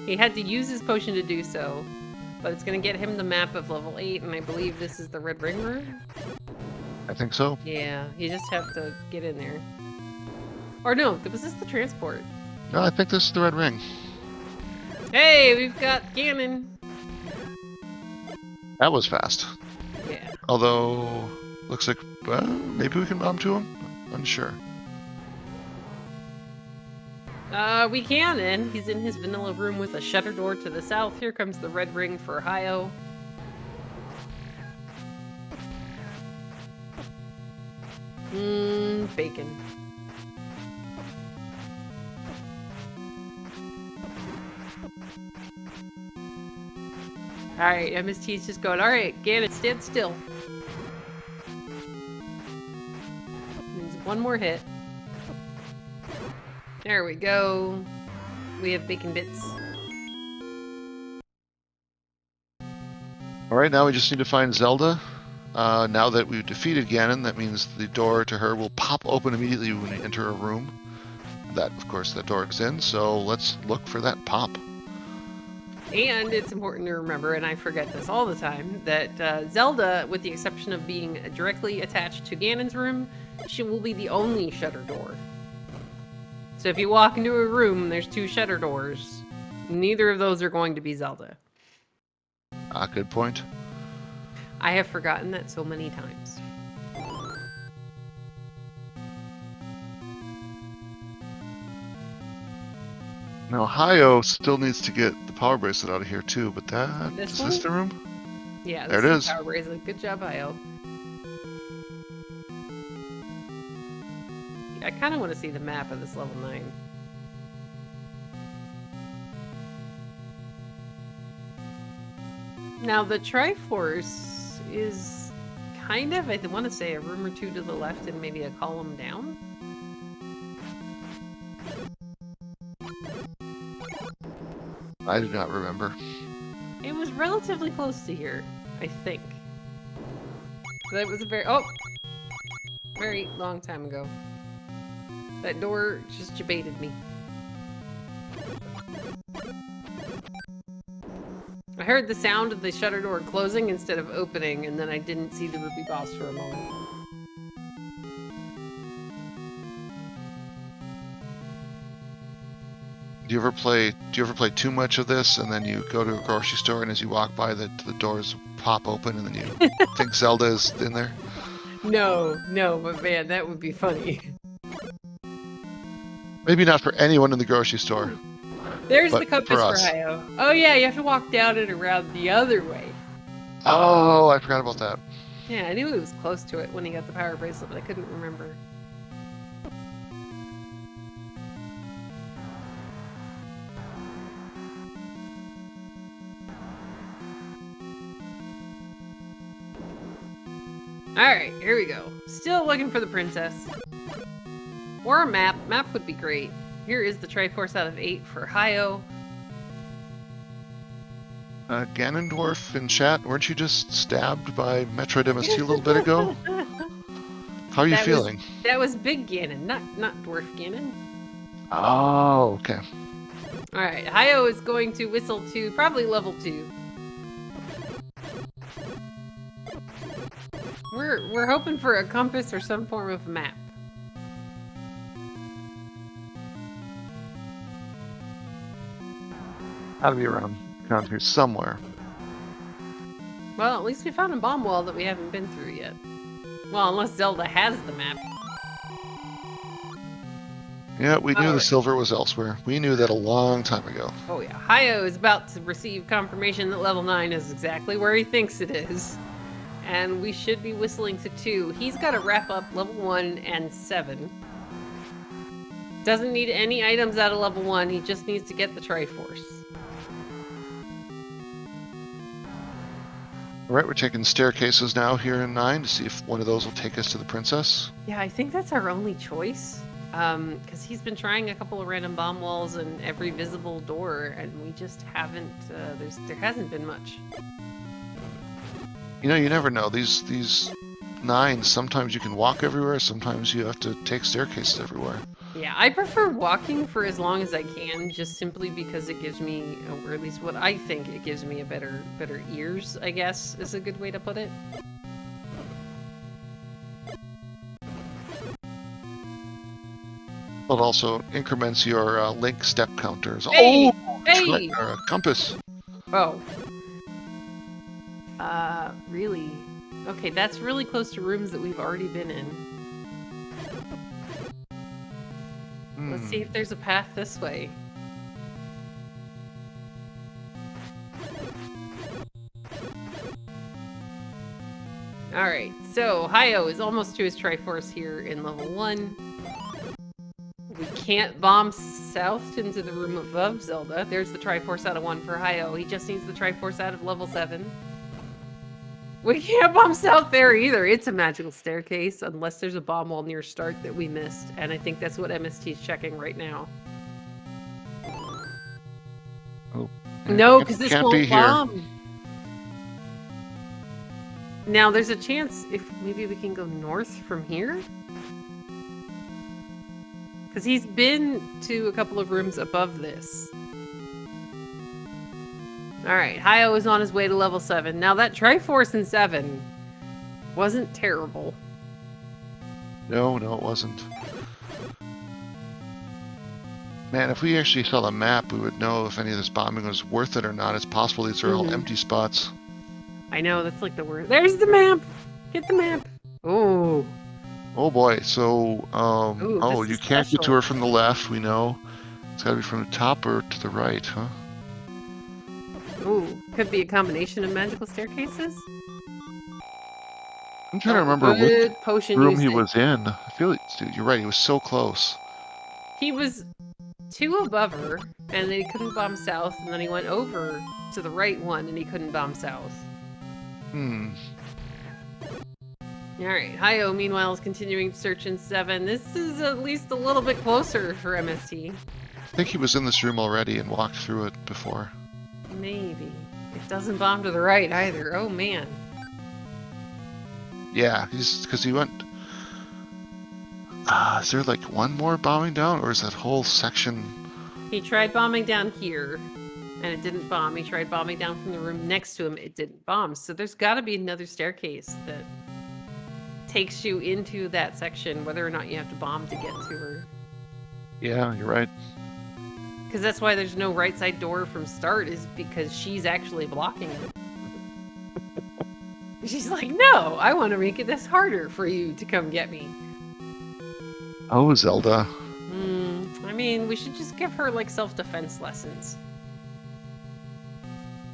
He had to use his potion to do so, but it's gonna get him the map of level 8, and I believe this is the Red Ring room? I think so. Yeah, you just have to get in there. Or no, was this the transport? No, I think this is the Red Ring. Hey, we've got Ganon! That was fast. Yeah. Although, looks like, maybe we can bomb to him? Unsure. We can, and he's in his vanilla room with a shutter door to the south. Here comes the Red Ring for Hyo. Bacon. Alright, MST's just going, alright, Ganon, stand still. Needs one more hit. There we go. We have bacon bits. Alright, now we just need to find Zelda. Now that we've defeated Ganon, that means the door to her will pop open immediately when we enter a room. That, of course, that door is in, so let's look for that pop. And it's important to remember, and I forget this all the time, that Zelda, with the exception of being directly attached to Ganon's room, she will be the only shutter door. So if you walk into a room and there's 2 shutter doors, neither of those are going to be Zelda. Good point. I have forgotten that so many times. Now, Hyo still needs to get the power bracelet out of here, too, but that... This is this the room? Yeah, there this it is is. the power bracelet. Good job, Hyo. I kind of want to see the map of this level 9. Now, the Triforce is kind of, I want to say, a room or 2 to the left and maybe a column down. I do not remember. It was relatively close to here, I think. That was a very long time ago. That door just debated me. I heard the sound of the shutter door closing instead of opening, and then I didn't see the ruby boss for a moment. Do you ever play too much of this, and then you go to a grocery store, and as you walk by, the doors pop open, and then you think Zelda is in there? No, but man, that would be funny. Maybe not for anyone in the grocery store. There's but the compass for for us. Hyo. Oh yeah, you have to walk down and around the other way. Oh, I forgot about that. Yeah, I knew he was close to it when he got the power bracelet, but I couldn't remember. Alright, here we go. Still looking for the princess. Or a map. Map would be great. Here is the Triforce out of 8 for Hyo. Ganondorf in chat, weren't you just stabbed by MetroidMst a little bit ago? How are you feeling? That was Big Ganon, not Dwarf Ganon. Oh, okay. Alright, Hyo is going to whistle to probably level 2. We're hoping for a compass or some form of map. Gotta be around here somewhere. Well, at least we found a bomb wall that we haven't been through yet. Well, unless Zelda has the map. Yeah, we knew the silver was elsewhere. We knew that a long time ago. Oh yeah, Hyo is about to receive confirmation that level 9 is exactly where he thinks it is. And we should be whistling to 2. He's got to wrap up level 1 and 7. Doesn't need any items out of level 1, he just needs to get the Triforce. Alright, we're taking staircases now here in 9 to see if one of those will take us to the princess. Yeah, I think that's our only choice. Because he's been trying a couple of random bomb walls and every visible door, and we just haven't. There hasn't been much. You know, you never know. These 9s, sometimes you can walk everywhere, sometimes you have to take staircases everywhere. Yeah, I prefer walking for as long as I can, just simply because it gives me, or at least what I think it gives me, a better ears, I guess, is a good way to put it. It also increments your link step counters. Hey! Oh! Hey! Compass. Oh. Really? Okay, that's really close to rooms that we've already been in. Let's see if there's a path this way. Alright, so Hyo is almost to his Triforce here in level 1. We can't bomb south into the room above Zelda. There's the Triforce out of 1 for Hyo. He just needs the Triforce out of level 7. We can't bomb south there either. It's a magical staircase, unless there's a bomb wall near start that we missed. And I think that's what MST is checking right now. Oh, no, because this can't won't be bomb. Here. Now, there's a chance if maybe we can go north from here? Because he's been to a couple of rooms above this. Alright, Hyo is on his way to level 7. Now, that Triforce in 7 wasn't terrible. No, it wasn't. Man, if we actually saw the map, we would know if any of this bombing was worth it or not. It's possible these are all empty spots. I know, that's like the word. There's the map! Get the map! Oh. Oh boy, so, you can't get to her from the left, we know. It's gotta be from the top or to the right, huh? Ooh, could be a combination of magical staircases? I'm trying to remember what potion room he was in. I feel like, dude, you're right, he was so close. He was 2 above her, and then he couldn't bomb south, and then he went over to the right one, and he couldn't bomb south. Alright, Hyo, meanwhile, is continuing to search in 7. This is at least a little bit closer for MST. I think he was in this room already and walked through it before. Maybe. It doesn't bomb to the right either. Oh, man. Yeah, because he went... is there like one more bombing down, or is that whole section... He tried bombing down here, and it didn't bomb. He tried bombing down from the room next to him. It didn't bomb. So there's got to be another staircase that takes you into that section, whether or not you have to bomb to get to her. Yeah, you're right. Because that's why there's no right side door from start, is because she's actually blocking it. She's like, no, I want to make it this harder for you to come get me. Oh, Zelda. I mean, we should just give her, like, self-defense lessons.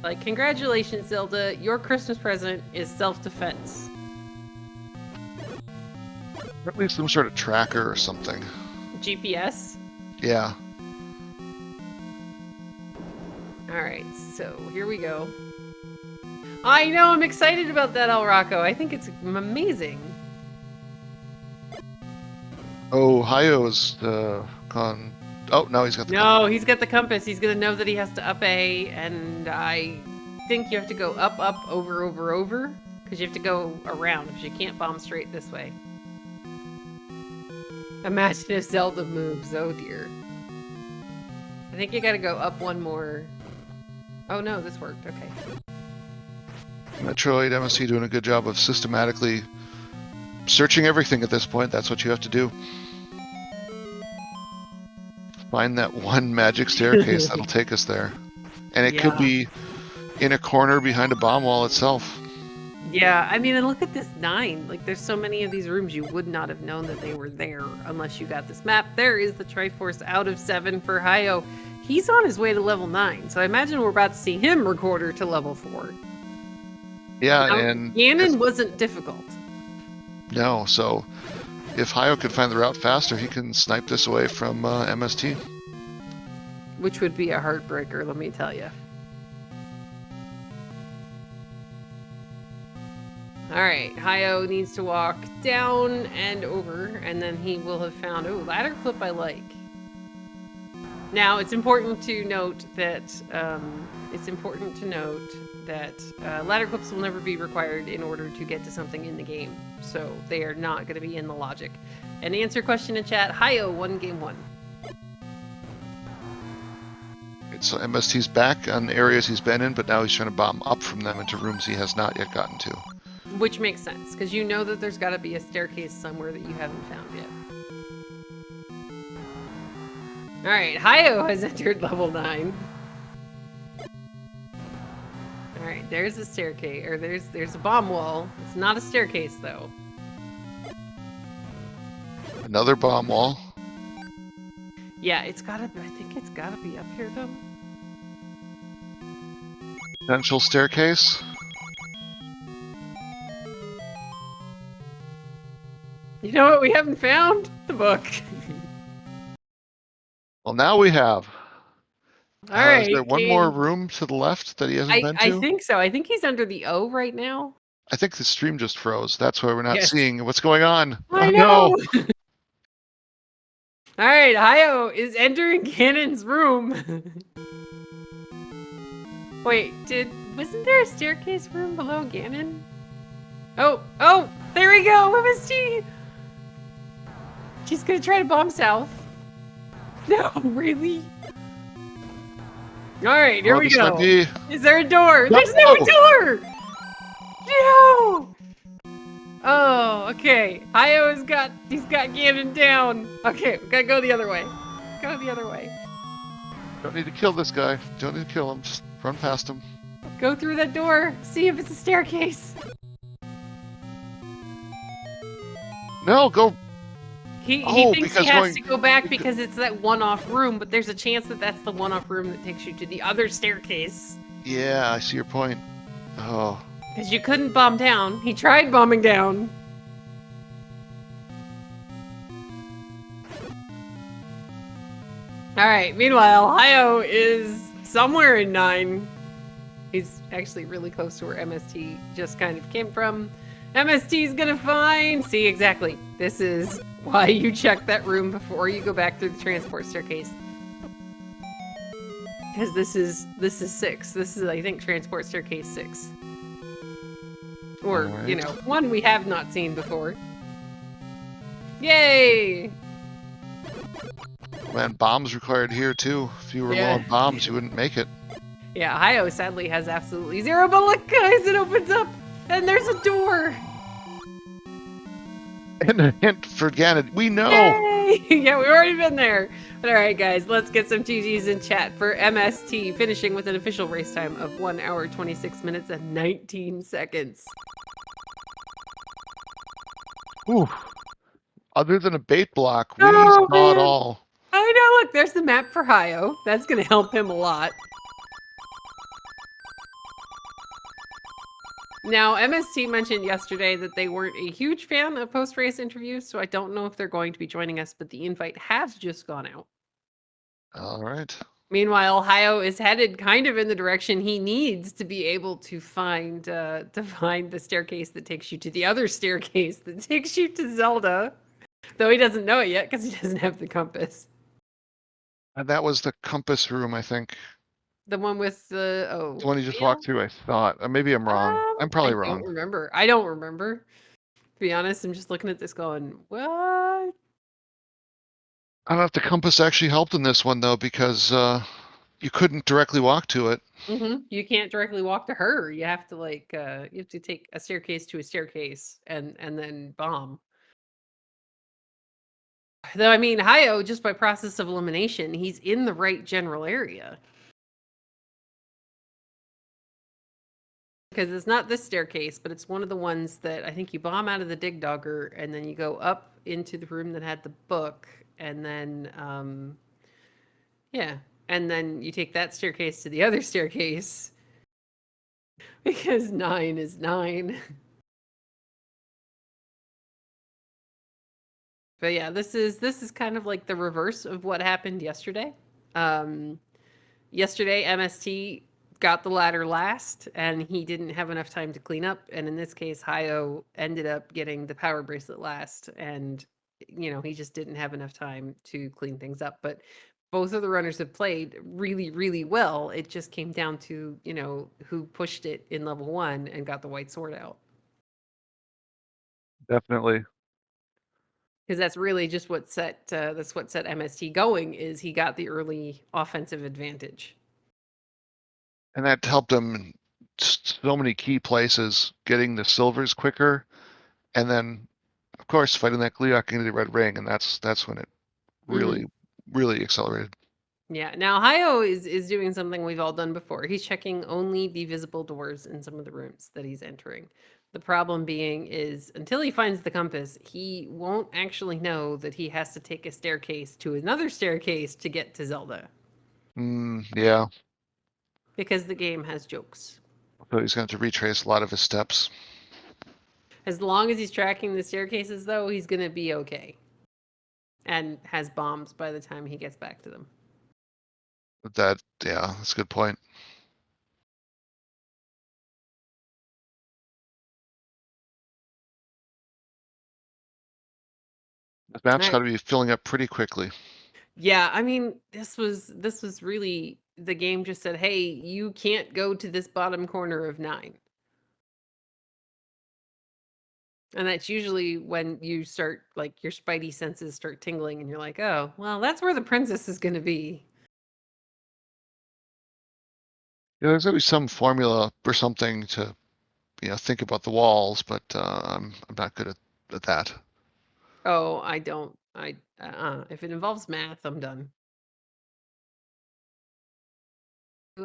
Like, congratulations, Zelda. Your Christmas present is self-defense. Or at least some sort of tracker or something. GPS? Yeah. Alright, so here we go. I know, I'm excited about that, El Rocco. I think it's amazing. Oh, Hyo's gone. Oh, no, he's got the No, he's got the compass. He's gonna know that he has to up A, and I think you have to go up, up, over, over, over, because you have to go around, because you can't bomb straight this way. Imagine if Zelda moves. Oh, dear. I think you gotta go up one more. Oh, no, this worked. Okay. MetroidMst doing a good job of systematically searching everything at this point. That's what you have to do. Find that one magic staircase that'll take us there. And it could be in a corner behind a bomb wall itself. Yeah, I mean, and look at this 9. Like, there's so many of these rooms you would not have known that they were there unless you got this map. There is the Triforce out of 7 for Hyo. He's on his way to level 9, so I imagine we're about to see him recorder to level 4. Yeah, now, and... Ganon wasn't difficult. No, so if Hyo could find the route faster, he can snipe this away from MST. Which would be a heartbreaker, let me tell you. All right, Hyo needs to walk down and over, and then he will have found, oh, ladder clip I like. Now, it's important to note that ladder clips will never be required in order to get to something in the game, so they are not going to be in the logic. And to answer question in chat, Hyo won game 1. So MST's back on areas he's been in, but now he's trying to bomb up from them into rooms he has not yet gotten to. Which makes sense, because you know that there's got to be a staircase somewhere that you haven't found yet. All right, Hyo has entered level 9. All right, there's a staircase, or there's a bomb wall. It's not a staircase, though. Another bomb wall. Yeah, I think it's gotta be up here, though. Potential staircase. You know what we haven't found? The book. Well, now we have. All right. Is there one more room to the left that he hasn't been to? I think so. I think he's under the O right now. I think the stream just froze. That's why we're not Yes. seeing what's going on. I know. No. All right, Hyo is entering Ganon's room. Wait, wasn't there a staircase room below Ganon? Oh, there we go, MST. She's gonna try to bomb south. No, really? All right, here we go. Is there a door? No. There's no door. No. Oh, okay. Hyo's got Ganon down. Okay, we gotta go the other way. Go the other way. Don't need to kill this guy. Don't need to kill him. Just run past him. Go through that door. See if it's a staircase. No, go. He thinks he has to go back because it's that one-off room, but there's a chance that that's the one-off room that takes you to the other staircase. Yeah, I see your point. Oh. Because you couldn't bomb down. He tried bombing down. Alright, meanwhile, Hyo is somewhere in 9. He's actually really close to where MST just kind of came from. MST's gonna find... See, exactly. This is why you check that room before you go back through the transport staircase. Because this is 6. This is, I think, transport staircase 6. Or, right. you know, one we have not seen before. Yay! Man, bombs required here too. If you were low on bombs, you wouldn't make it. Yeah, Hyo sadly has absolutely 0, but look guys, it opens up! And there's a door! And a hint for Ganon, we know! Yay! Yeah, we've already been there. But alright guys, let's get some GGs in chat for MST, finishing with an official race time of 1 hour, 26 minutes, and 19 seconds. Ooh. Other than a bait block, we saw it all. I know, look, there's the map for Hyo. That's gonna help him a lot. Now, MST mentioned yesterday that they weren't a huge fan of post-race interviews, so I don't know if they're going to be joining us, but the invite has just gone out. All right. Meanwhile, Hyo is headed kind of in the direction he needs to be able to find the staircase that takes you to the other staircase that takes you to Zelda. Though he doesn't know it yet because he doesn't have the compass. And that was the compass room, I think. The one with the The one you just walked through, I thought. Maybe I'm wrong. I'm probably wrong. I don't remember. To be honest, I'm just looking at this going, what? I don't know if the compass actually helped in this one, though, because you couldn't directly walk to it. Mm-hmm. You can't directly walk to her. You have to, like, you have to take a staircase to a staircase and then bomb. Though, I mean, Hyo, just by process of elimination, he's in the right general area. Because it's not this staircase, but it's one of the ones that I think you bomb out of the Dig Dogger, and then you go up into the room that had the book, and then, yeah. And then you take that staircase to the other staircase. Because 9 is 9. But yeah, this is kind of like the reverse of what happened yesterday. Yesterday, MST got the ladder last, and he didn't have enough time to clean up. And in this case, Hyo ended up getting the power bracelet last, and he just didn't have enough time to clean things up. But both of the runners have played really, really well. It just came down to who pushed it in level 1 and got the white sword out. Definitely. Because that's really just what set MST going. Is he got the early offensive advantage. And that helped him in so many key places, getting the silvers quicker, and then, of course, fighting that Gleeok into the red ring, and that's when it really, really accelerated. Yeah. Now Hyo is doing something we've all done before. He's checking only the visible doors in some of the rooms that he's entering. The problem being is until he finds the compass, he won't actually know that he has to take a staircase to another staircase to get to Zelda. Yeah. Because the game has jokes. So he's going to have to retrace a lot of his steps. As long as he's tracking the staircases, though, he's going to be okay. And has bombs by the time he gets back to them. Yeah, that's a good point. This map's got to be filling up pretty quickly. Yeah, I mean, this was really the game just said, "Hey, you can't go to this bottom corner of 9." And that's usually when you start like your spidey senses start tingling and you're like, "Oh, well, that's where the princess is going to be." Yeah, there's got to be some formula or something to, think about the walls, but I'm not good at that. Oh, I don't. If it involves math, I'm done.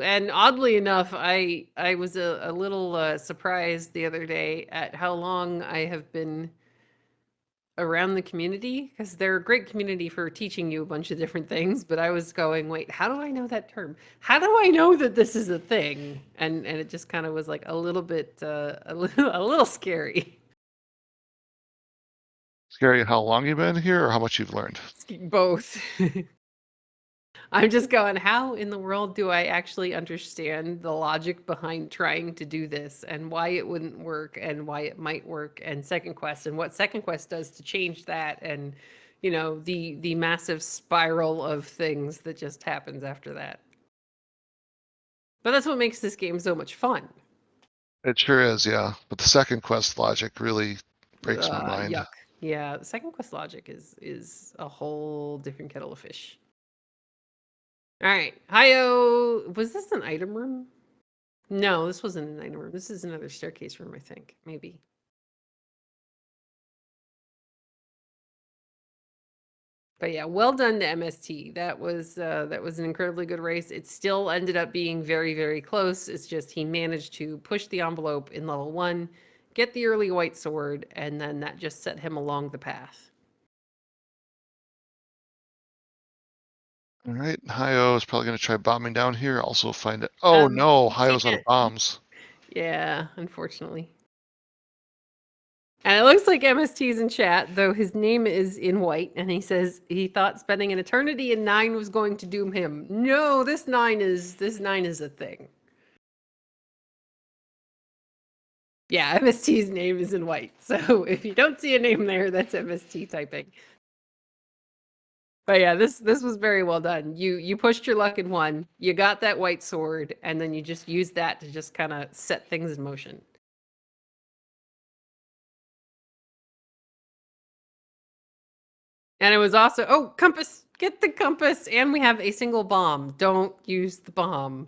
And oddly enough, I was a little surprised the other day at how long I have been around the community, because they're a great community for teaching you a bunch of different things. But I was going, wait, how do I know that term? How do I know that this is a thing? And it just kind of was like a little bit a little scary. Scary how long you've been here or how much you've learned? Both. I'm just going, how in the world do I actually understand the logic behind trying to do this and why it wouldn't work and why it might work, and second quest and what second quest does to change that, and the massive spiral of things that just happens after that. But that's what makes this game so much fun. It sure is, yeah. But the second quest logic really breaks my mind. Yuck. Yeah, the second quest logic is a whole different kettle of fish. All right, Hyo, was this an item room? No, this wasn't an item room. This is another staircase room, I think. Maybe. But yeah, well done to MST. That was an incredibly good race. It still ended up being very, very close. It's just he managed to push the envelope in level 1, get the early white sword, and then that just set him along the path. All right, Hyo is probably going to try bombing down here. Also find it. Oh no, Hyo's out of bombs. Yeah, unfortunately. And it looks like MST is in chat, though his name is in white, and he says he thought spending an eternity in 9 was going to doom him. No, this 9 is a thing. Yeah, MST's name is in white. So if you don't see a name there, that's MST typing. But yeah, this was very well done. You pushed your luck in 1, you got that white sword, and then you just used that to just kind of set things in motion. And it was also, oh, compass, get the compass, and we have a single bomb. Don't use the bomb.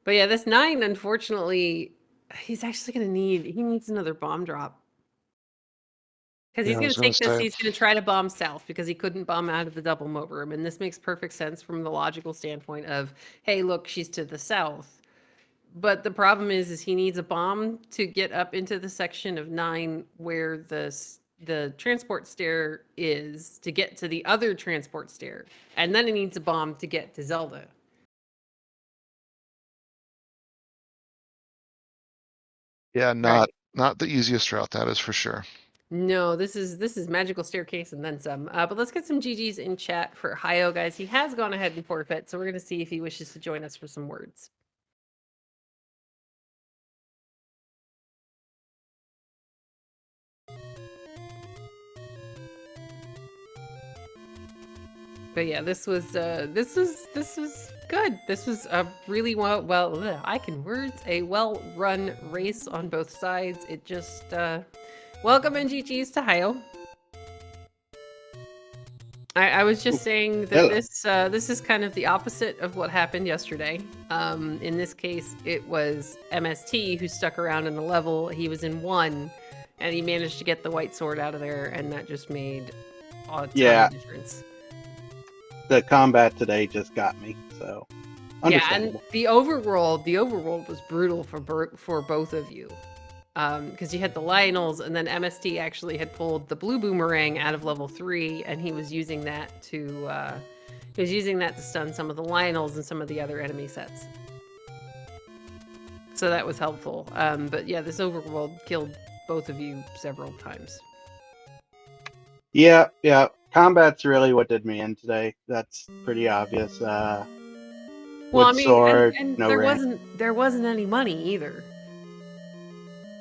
But yeah, this 9, unfortunately, he's actually going to he needs another bomb drop. Because he's going to take this, he's going to try to bomb south because he couldn't bomb out of the double moat room. And this makes perfect sense from the logical standpoint of, hey, look, she's to the south. But the problem is he needs a bomb to get up into the section of 9 where the transport stair is to get to the other transport stair. And then he needs a bomb to get to Zelda. Yeah, not the easiest route, that is for sure. No, this is magical staircase and then some. But let's get some GGs in chat for Hyo, guys. He has gone ahead and forfeit, so we're gonna see if he wishes to join us for some words. But yeah, this was good. This was a really I can words, a well-run race on both sides. It just welcome NGGs to Hyo. I was just saying that this is kind of the opposite of what happened yesterday. In this case, it was MST who stuck around in the level. He was in 1, and he managed to get the white sword out of there, and that just made a ton of difference. The combat today just got me, so understandable. Yeah, and the overworld was brutal for both of you. Because you had the Lionels, and then MST actually had pulled the blue boomerang out of level 3, and he was using that to stun some of the Lionels and some of the other enemy sets. So that was helpful. But yeah, this overworld killed both of you several times. Yeah. Combat's really what did me in today. That's pretty obvious. Well, I mean, sword, and no there wasn't any money either.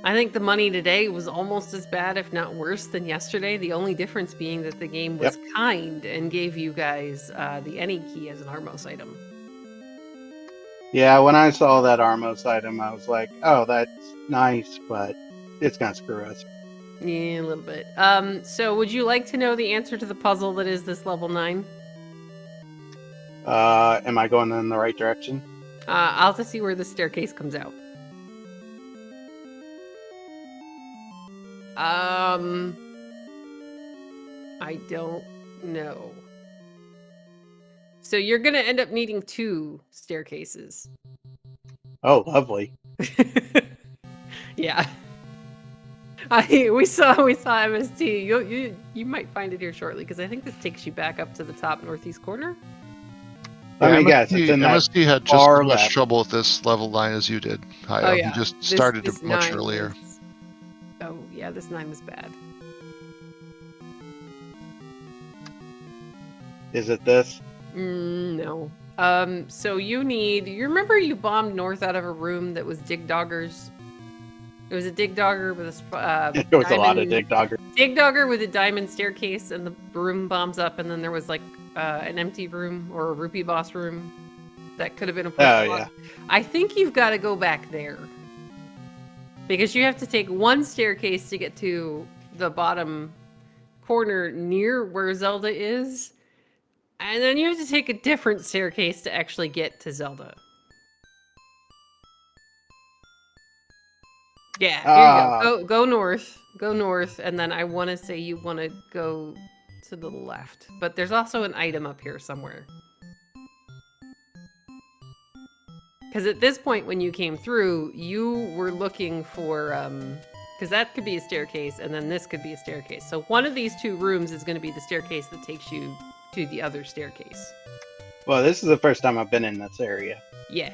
I think the money today was almost as bad, if not worse, than yesterday. The only difference being that the game was kind and gave you guys the any key as an Armos item. Yeah, when I saw that Armos item, I was like, oh, that's nice, but it's gonna screw us. Yeah, a little bit. So would you like to know the answer to the puzzle that is this level 9? Am I going in the right direction? I'll have to see where the staircase comes out. I don't know. So you're gonna end up needing 2 staircases. Oh, lovely. Yeah. We saw MST. You might find it here shortly because I think this takes you back up to the top northeast corner. Let me guess. It's in MST had just as much trouble with this level 9 as you did. Oh, yeah. He just started much earlier. Oh yeah, this 9 was bad. Is it this? No. So you remember you bombed north out of a room that was Dig Doggers? It was a Dig Dogger with a it was a lot of Dig Dogger. Dig Dogger with a diamond staircase, and the room bombs up, and then there was like an empty room or a rupee boss room that could have been a push block. Yeah. I think you've got to go back there because you have to take 1 staircase to get to the bottom corner near where Zelda is, and then you have to take a different staircase to actually get to Zelda. Yeah, here you go. Go north, and then I want to say you want to go to the left. But there's also an item up here somewhere. Because at this point, when you came through, you were looking for... because that could be a staircase, and then this could be a staircase. So one of these 2 rooms is going to be the staircase that takes you to the other staircase. Well, this is the first time I've been in this area. Yeah.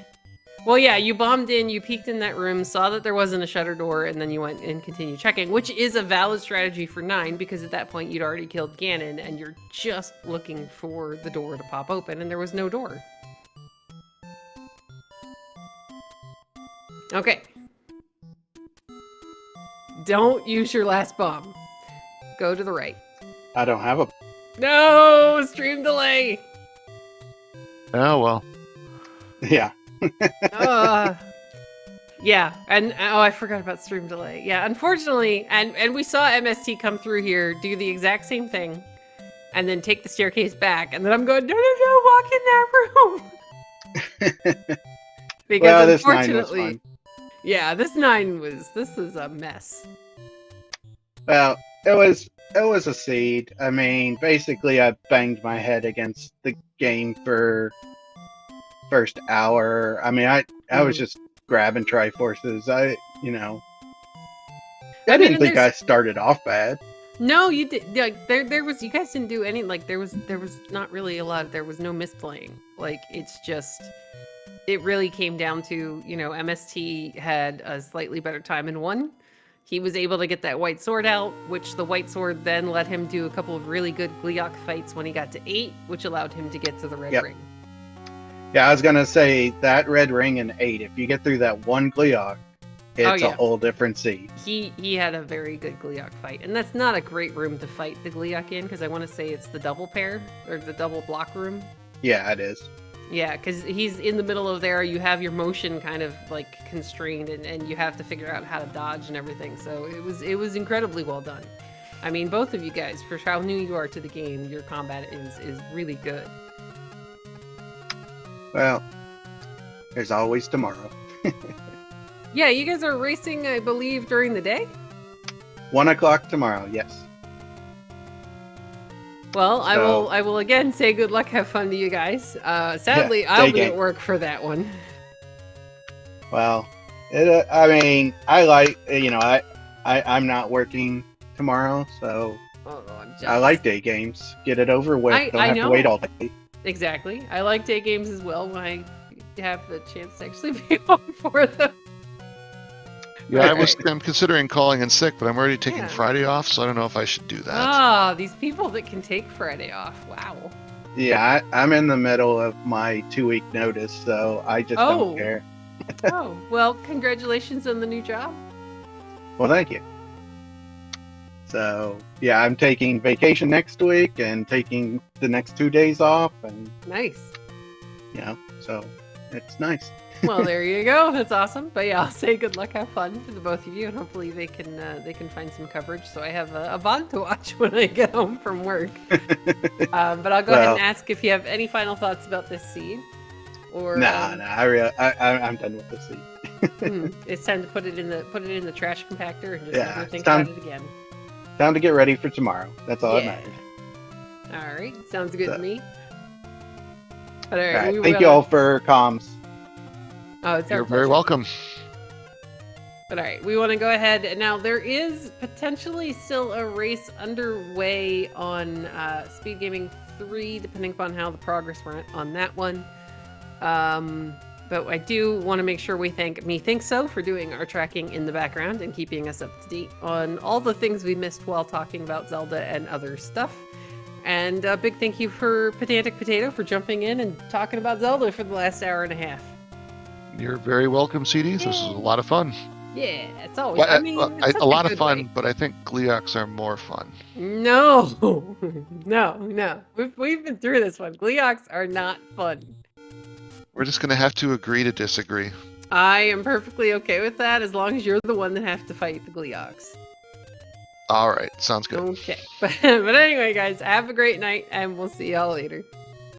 Well, yeah, you bombed in, you peeked in that room, saw that there wasn't a shutter door, and then you went and continued checking, which is a valid strategy for 9, because at that point you'd already killed Ganon, and you're just looking for the door to pop open, and there was no door. Okay. Don't use your last bomb. Go to the right. I don't have a... No! Stream delay! Oh, well. Yeah. Yeah, and I forgot about stream delay. Yeah, unfortunately, and we saw MST come through here, do the exact same thing, and then take the staircase back, and then I'm going, no, walk in that room. Because well, unfortunately, this 9 was a mess. Well, it was a seed. I mean, basically, I banged my head against the game for first hour. I mean, I was just grabbing Triforces. I didn't think I started off bad. No, you did. Like there was, you guys didn't do any, like there was not really a lot. There was no misplaying. Like it's just, it really came down to, MST had a slightly better time in 1, He was able to get that white sword out, which the white sword then let him do a couple of really good Gleeok fights when he got to 8, which allowed him to get to the red Yep. ring. Yeah, I was gonna say that red ring in 8. If you get through that one Gleeok, it's yeah. a whole different seed. He had a very good Gleeok fight, and that's not a great room to fight the Gleeok in, because I want to say it's the double pair, or the double block room. Yeah, it is. Yeah, because he's in the middle of there. You have your motion kind of like constrained, and you have to figure out how to dodge and everything. So it was incredibly well done. I mean, both of you guys, for how new you are to the game, your combat is really good. Well, there's always tomorrow. Yeah, you guys are racing, I believe, during the day. 1 o'clock tomorrow. Yes. Well, So- I will again say good luck, have fun to you guys. Sadly, I'll be day at game. work for that one. Well, I mean, I like I'm not working tomorrow, so Oh, I'm I jealous. like day games. Get it over with. I Don't have know. to wait all day. Exactly. I like day games as well when I have the chance to actually be home for them. Yeah, Right. I'm considering calling in sick, but I'm already taking Yeah. Friday off, so I don't know if I should do that. Ah, these people that can take Friday off. Wow. Yeah, I'm in the middle of my 2-week notice, so I just Oh. don't care. Oh, well, congratulations on the new job. Well, thank you. So yeah, I'm taking vacation next week and taking the next 2 days off, and Nice. so it's nice. Well, there you go. That's awesome. But yeah, I'll say good luck, have fun to the both of you, and hopefully they can find some coverage so I have a VOD to watch when I get home from work. But I'll go ahead Well- and ask if you have any final thoughts about this seed, or Nah, I'm done with this seed. it's time to put it in the trash compactor and just Yeah, never it's think time- about it again. Time to get ready for tomorrow. That's all that Yeah. matters. All right, sounds good to So- me. But all All right, right, thank you all for comms. Oh, it's our You're very pleasure. welcome. But all right, we want to go ahead. Now, there is potentially still a race underway on SpeedGaming 3, depending upon how the progress went on that one. But I do want to make sure we thank MeThinkSo for doing our tracking in the background and keeping us up to date on all the things we missed while talking about Zelda and other stuff. And a big thank you for Pedantic Potato for jumping in and talking about Zelda for the last hour and a half. You're very welcome, CDs. This was a lot of fun. Yeah, it's always. Well, I mean, it's such a lot of good fun, way. but I think Gleeoks are more fun. No, no. We've been through this one. Gleeoks are not fun. We're just gonna have to agree to disagree. I am perfectly okay with that as long as you're the one that has to fight the Gleeoks. All right, sounds good. Okay. But anyway, guys, have a great night and we'll see y'all later.